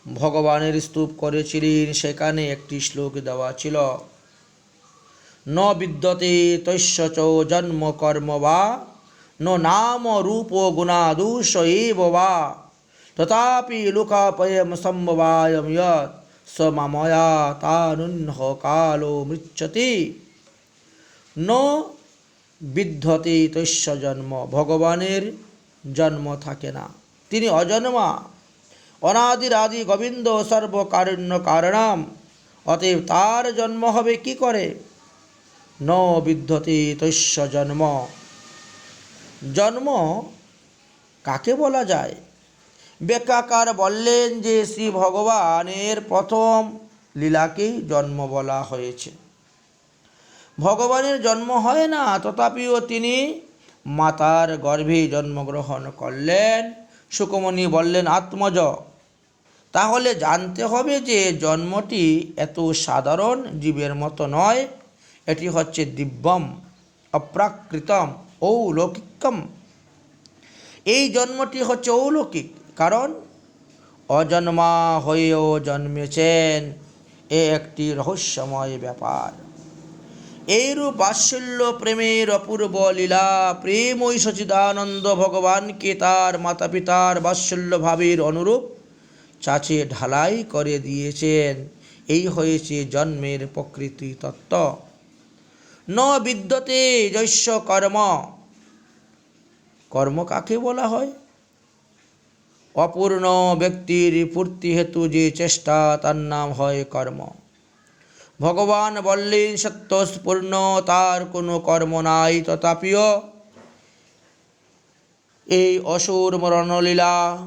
A: ভগবানের স্তূপ করেছিলেন সেখানে একটি শ্লোক দেওয়া ছিল, ন বিদ্যতে তস্য চ জন্ম কর্ম বা ন নাম রূপ গুণাদুষ এব বা তথাপি লোকাপয়ম সম্ভবায়ম যৎ স্বমাময়া তানুন্হ কালো মৃচ্ছতি। ন বিদ্যতে তস্য জন্ম, ভগবানের জন্ম থাকে না, তিনি অজন্মা, অনাদির আদি গোবিন্দ সর্বকারণ্য কারণম, অতএব তার জন্ম হবে কি করে? ন বিদ্যতে তস্য জন্ম। জন্ম কাকে বলা যায়? ব্যাখ্যাকার বললেন যে শ্রী ভগবানের প্রথম লীলাকেই জন্ম বলা হয়েছে। ভগবানের জন্ম হয় না, তথাপিও তিনি মাতার গর্ভে জন্মগ্রহণ করলেন। শুকমণি বললেন, আত্মজ, তাহলে জানতে হবে যে জন্মটি এত সাধারণ জীবের মতো নয়, এটি হচ্ছে দিব্যম অপ্রাকৃতম অলৌকিকম। এই জন্মটি হচ্ছে অলৌকিক, কারণ অজন্মা হয়েও জন্মেছেন, এ একটি রহস্যময় ব্যাপার। এইরূপ বাৎসল্য প্রেমের অপূর্ব লীলা প্রেমই সচিদানন্দ ভগবানকে তার মাতা পিতার বাৎসল্য ভাবের অনুরূপ চাচে ঢালাই করে দিয়েছেন। এই হয়েছে জন্মের প্রকৃতি তত্ত্ব। ন বিদ্যতে যস্য কর্ম। কর্ম কাকে বলা হয়? অপূর্ণ ব্যক্তির পূর্তি হেতু যে চেষ্টা তার নাম হয় কর্ম। ভগবান বললেন সত্যপূর্ণ, তার কোনো কর্ম নাই, তথাপিও এই অসুর মরণলীলা,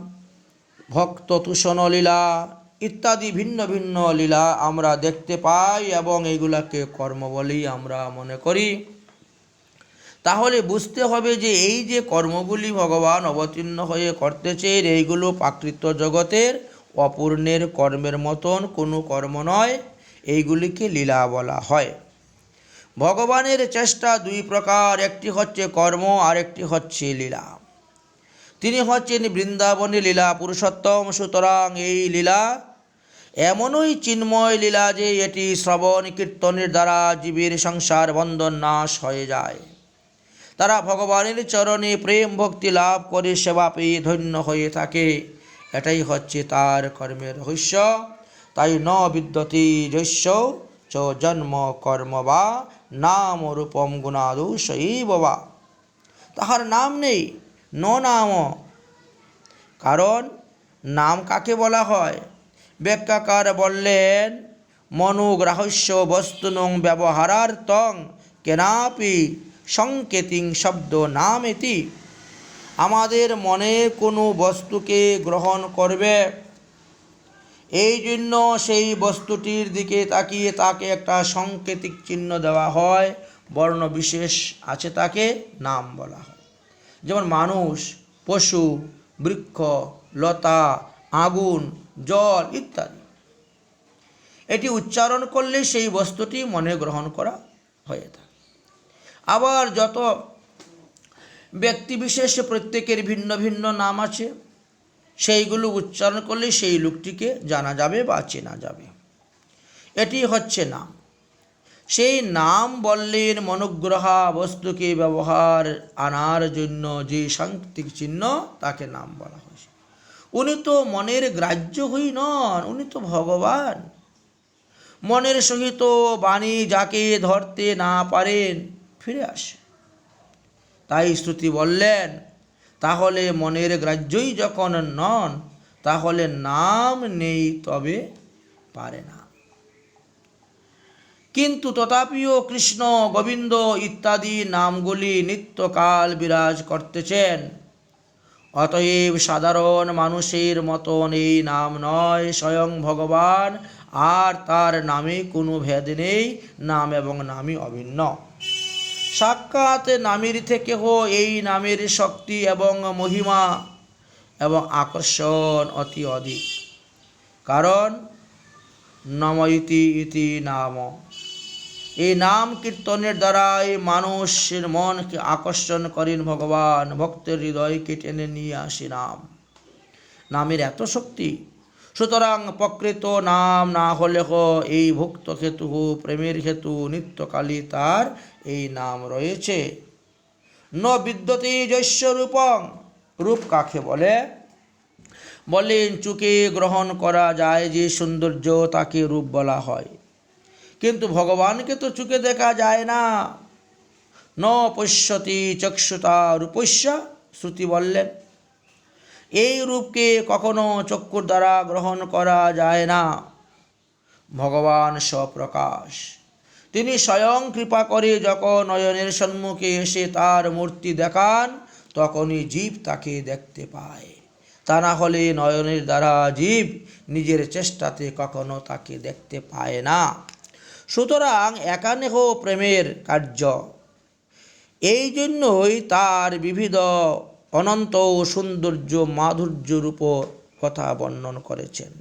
A: ভক্ত তুষণ লীলা ইত্যাদি ভিন্ন ভিন্ন লীলা আমরা দেখতে পাই এবং এইগুলাকে কর্ম বলেই আমরা মনে করি। তাহলে বুঝতে হবে যে এই যে কর্মগুলি ভগবান অবতীর্ণ হয়ে করতেছেন, এইগুলো প্রাকৃত জগতের অপূর্ণের কর্মের মতন কোনো কর্ম নয়, এইগুলিকে লীলা বলা হয়। ভগবানের চেষ্টা দুই প্রকার, একটি হচ্ছে কর্ম আর একটি হচ্ছে লীলা। তিনি হচ্ছেন বৃন্দাবনী লীলা পুরুষোত্তম। সুতরাং এই লীলা এমনই চিন্ময় লীলা যে এটি শ্রবণ কীর্তনের দ্বারা জীবের সংসার বন্ধন নাশ হয়ে যায়। তারা ভগবানের চরণে প্রেম ভক্তি লাভ করে সেবা পেয়ে ধন্য হয়ে থাকে। এটাই হচ্ছে তার কর্মের রহস্য। তাই ন বিদ্যতে যস্য চ জন্ম কর্ম বা নাম রূপম গুণাদোষৈব বা। তাহার নাম নেই, ন নাম। কারণ নাম কাকে বলা হয়? ব্যাখ্যাকার বললেন মনোগ্রাহস্য বস্তুনং ব্যবহারার্থং কেনাপি সংকেতিং শব্দ নামেতি। আমাদের মনে কোনো বস্তুকে গ্রহণ করবে, এই জন্য সেই বস্তুটির দিকে তাকিয়ে তাকে একটা সাংকেতিক চিহ্ন দেওয়া হয়, বর্ণ বিশেষ আছে, তাকে নাম বলা হয়। যেমন মানুষ, পশু, বৃক্ষ, লতা, আগুন, জল ইত্যাদি। এটি উচ্চারণ করলে সেই বস্তুটি মনে গ্রহণ করা হয়ে থাকে। আবার যত ব্যক্তিবিশেষ প্রত্যেকের ভিন্ন ভিন্ন নাম আছে, সেইগুলো উচ্চারণ করলে সেই লোকটিকে জানা যাবে বা চেনা যাবে। এটি হচ্ছে নাম। সেই নাম বললেন মনোগ্রহা বস্তুকে ব্যবহার আনার জন্য যে সাংকেতিক চিহ্ন, তাকে নাম বলা হয়েছে। উনি তো মনের গ্রাহ্য হই নন, উনি তো ভগবান। মনের সহিত বাণী যাকে ধরতে না পারেন ফিরে আসে। তাই শ্রুতি বললেন তাহলে মনের গ্রাহ্যই যখন নন, তাহলে নাম নেই, তবে পারে না। কিন্তু তথাপিও কৃষ্ণ, গোবিন্দ ইত্যাদি নামগুলি নিত্যকাল বিরাজ করতেছেন। অতএব সাধারণ মানুষের মতন এই নাম নয়, স্বয়ং ভগবান, আর তার নামে কোনো ভেদ নেই। নাম এবং নামই অভিন্ন। সাক্ষাৎ নামের থেকেও এই নামের শক্তি এবং মহিমা এবং আকর্ষণ অতি অধিক। কারণ নমইতি ইতি নাম। এই নাম কীর্তনের দ্বারাই মানুষের মনকে আকর্ষণ করেন ভগবান, ভক্তের হৃদয়কে টেনে নিয়ে আসে নাম। নামের এত শক্তি। সুতরাং প্রকৃত নাম না হলেও এই ভক্ত হেতু, প্রেমের হেতু নিত্যকালী তার এই নাম রয়েছে। ন বিদ্যতে যস্য রূপং। রূপ কাকে বলে? বলেন চোখে গ্রহণ করা যায় যে সৌন্দর্য, তাকে রূপ বলা হয়। কিন্তু ভগবানকে তো চোখে দেখা যায় না। ন পশ্যতি চক্ষুষা রূপস্য, শ্রুতি বললেন। এই রূপকে কখনো চক্ষুর দ্বারা গ্রহণ করা যায় না। ভগবান স্বপ্রকাশ। তিনি স্বয়ং কৃপা করে যখন নয়নের সম্মুখে এসে তার মূর্তি দেখান, তখনই জীব তাকে দেখতে পায়। তা না হলে নয়নের দ্বারা জীব নিজের চেষ্টাতে কখনো তাকে দেখতে পায় না। সুতরাং একানেহ প্রেমের কার্য। এই জন্যই তার বিবিধ অনন্ত সৌন্দর্য মাধুর্য রূপ কথা বর্ণন করেছেন।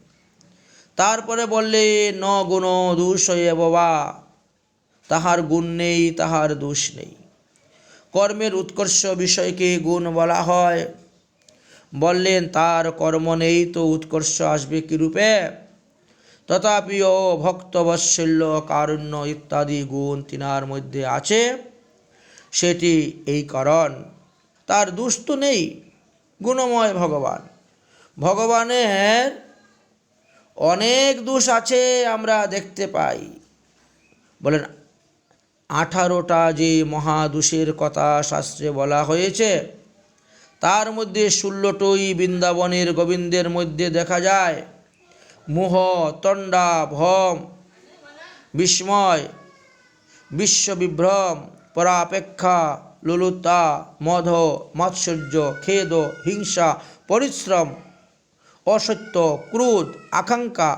A: তারপরে বললে ন গুণ দোষ বা। তাহার গুণ নেই, তাহার দোষ নেই। কর্মের উৎকর্ষ বিষয়কে গুণ বলা হয়। বললেন তার কর্ম নেই তো উৎকর্ষ আসবে কি রূপে? তথাপিও ভক্তবৎসল্য, কারুণ্য ইত্যাদি গুণ তিনার মধ্যে আছে। সেটি এই কারণ, তার দোষ তো নেই, গুণময় ভগবান। ভগবানের অনেক দোষ আছে আমরা দেখতে পাই। বলেন 18টা যে মহাদোষের কথা শাস্ত্রে বলা হয়েছে, তার মধ্যে 16টোই বৃন্দাবনের গোবিন্দের মধ্যে দেখা যায়। মোহ, তণ্ডা, ভ্রম, বিস্ময়, বিশ্ববিভ্রম, পরাপেক্ষা, লোলুপতা, মদ, মাৎসর্য, খেদ, হিংসা, পরিশ্রম, অসত্য, ক্রোধ, আকাঙ্ক্ষা,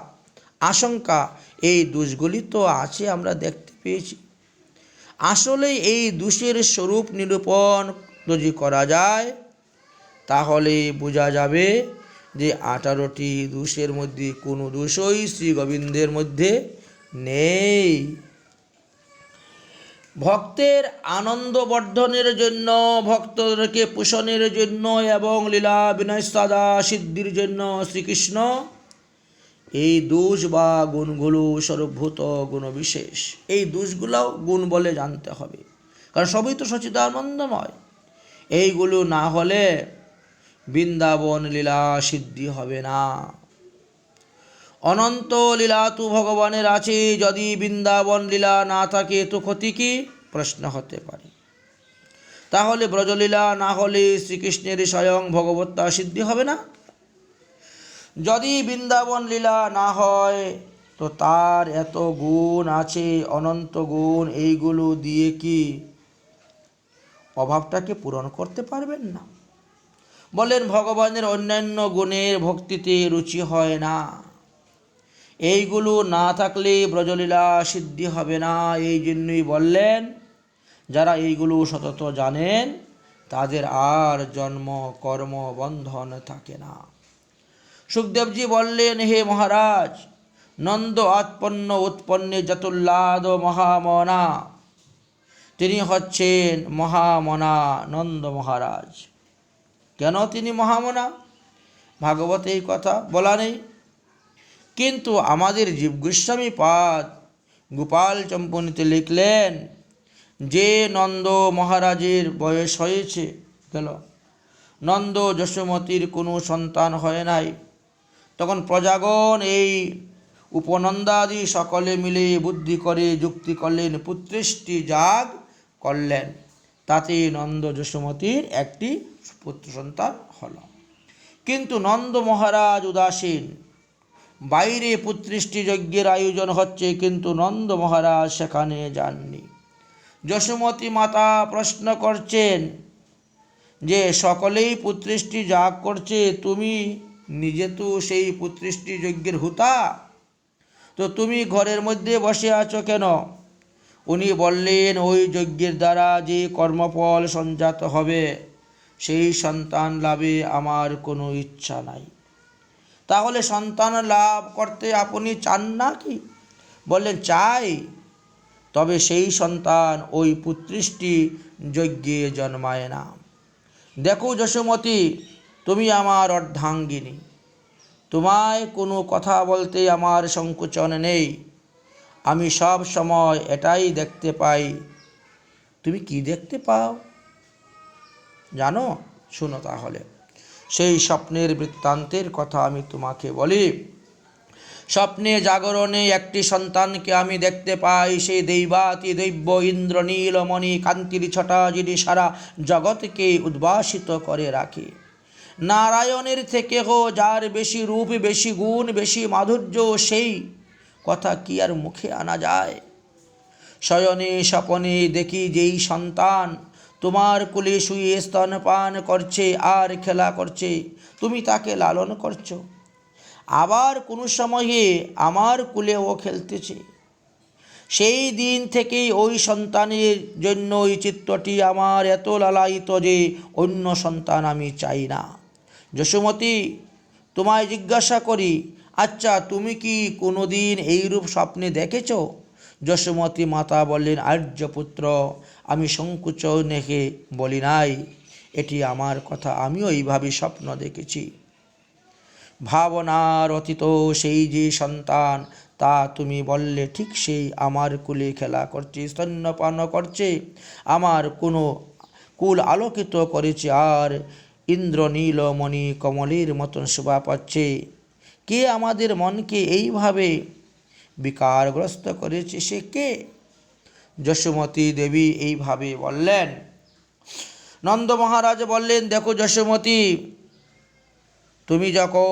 A: আশঙ্কা, এই দোষগুলি তো আছে, আমরা দেখতে পেয়েছি। আসলে এই দোষের স্বরূপ নিরূপণ যদি করা যায় তাহলে বোঝা যাবে যে 18টি দোষের মধ্যে কোনো দোষই শ্রী গোবিন্দের মধ্যে নেই। ভক্তের আনন্দ বর্ধনের জন্য, ভক্তদেরকে পোষণের জন্য এবং লীলা বিনয় সাদা সিদ্ধির জন্য শ্রীকৃষ্ণ এই দোষ বা গুণগুলো সর্বভূত গুণবিশেষ, এই দোষগুলোও গুণ বলে জানতে হবে, কারণ সবই তো সচ্চিদানন্দময়। এইগুলো না হলে বৃন্দাবন লীলা সিদ্ধি হবে না। অনন্ত লীলা তো ভগবানের আছে, যদি বৃন্দাবন লীলা না থাকে তো ক্ষতি কি, প্রশ্ন হতে পারে। তাহলে ব্রজলীলা না হলে শ্রীকৃষ্ণের স্বয়ং ভগবত্তা সিদ্ধি হবে না? যদি বৃন্দাবন লীলা না হয় তো তার এত গুণ আছে, অনন্ত গুণ, এইগুলো দিয়ে কি অভাবটাকে পূরণ করতে পারবেন না? বলেন ভগবানের অন্যান্য গুণের ভক্তিতে রুচি হয় না, এইগুলো না থাকলে ব্রজলীলা সিদ্ধি হবে না। এই জন্যই বললেন যারা এইগুলো সতত জানেন তাদের আর জন্ম কর্ম বন্ধন থাকে না। সুখদেবজি বললেন, হে মহারাজ, নন্দ আৎপন্ন উৎপন্নে যতুল্লাদ মহামনা, তিনি হচ্ছেন মহামনা নন্দ মহারাজ। কেন তিনি মহামনা? ভাগবতে এই কথা বলা নেই, কিন্তু আমাদের জীব গোস্বামী পাদ গোপাল চম্পনীতে লিখলেন যে নন্দ মহারাজের বয়স হয়েছে গেল, নন্দ যশোমতীর কোনো সন্তান হয় নাই, তখন প্রজাগণ এই উপনন্দাদি সকলে মিলে বুদ্ধি করে যুক্তি করলেন, পুত্রেষ্টি যাগ করলেন, তাতে নন্দ যশোমতীর একটি পুত্র সন্তান হল। কিন্তু নন্দ মহারাজ উদাসীন, বাইরে পুত্রেষ্টি যজ্ঞের আয়োজন হচ্ছে কিন্তু নন্দ মহারাজ সেখানে যাননি। যশোমতী মাতা প্রশ্ন করছেন যে সকলেই পুত্রেষ্টি যাগ করছে, তুমি নিজে তো সেই পুত্রেষ্টি যজ্ঞের হুতা, তো তুমি ঘরের মধ্যে বসে আছো কেন? উনি বললেন, ওই যজ্ঞের দ্বারা যে কর্মফল সঞ্জাত হবে সেই সন্তান লাভে আমার কোনো ইচ্ছা নাই। তাহলে সন্তান লাভ করতে আপনি চান না কি? বললেন চাই, তবে সেই সন্তান ওই পুত্রেষ্টি যজ্ঞে জন্মায় না। দেখো যশোমতী, তুমি আমার অর্ধাঙ্গিনী, তোমায় কোনো কথা বলতে আমার সংকোচন নেই, আমি সব সময় এটাই দেখতে পাই। তুমি কি দেখতে পাও জানো? শুনো তাহলে। সেই স্বপ্নের বৃত্তান্তের কথা আমি তোমাকে বলি। স্বপ্নে জাগরণে একটি সন্তানকে আমি দেখতে পাই, সেই দৈবাতি দৈব্য ইন্দ্র নীলমণি কান্তির ছটা যিনি সারা জগৎকে উদ্ভাসিত করে রাখে। নারায়ণের থেকে যার বেশি রূপ, বেশি গুণ, বেশি মাধুর্য, সেই কথা কি আর মুখে আনা যায়? শয়নে স্বপনে দেখি যেই সন্তান তোমার কোলে শুয়ে স্তনপান করছে আর খেলা করছে, তুমি তাকে লালন করছো। আবার কোনো সময়ে আমার কোলেও খেলতেছে। সেই দিন থেকেই ওই সন্তানের জন্য ওই চিত্তটি আমার এত লালায়িত যে অন্য সন্তান আমি চাই না। যশোমতী, তোমায় জিজ্ঞাসা করি, আচ্ছা তুমি কি কোনো দিন এইরূপ স্বপ্নে দেখেছ? যশোমতী মাতা বললেন, আর্যপুত্র, আমি সংকোচ নেহে বলি নাই, এটি আমার কথা, আমিও এইভাবে স্বপ্ন দেখেছি। ভাবনার অতীত সেই যে সন্তান, তা তুমি বললে ঠিক সেই আমার কোলে খেলা করছে, স্তন্যপান করছে, আমার কোনো কুল আলোকিত করেছে আর ইন্দ্র নীলমণি কমলের মতন শোভা পাচ্ছে। কে আমাদের মনকে এইভাবে বিকারগ্রস্ত করেছে? সে কে? যশোমতী দেবী এইভাবে বললেন। নন্দ মহারাজ বললেন, দেখো যশোমতী, তুমি যখন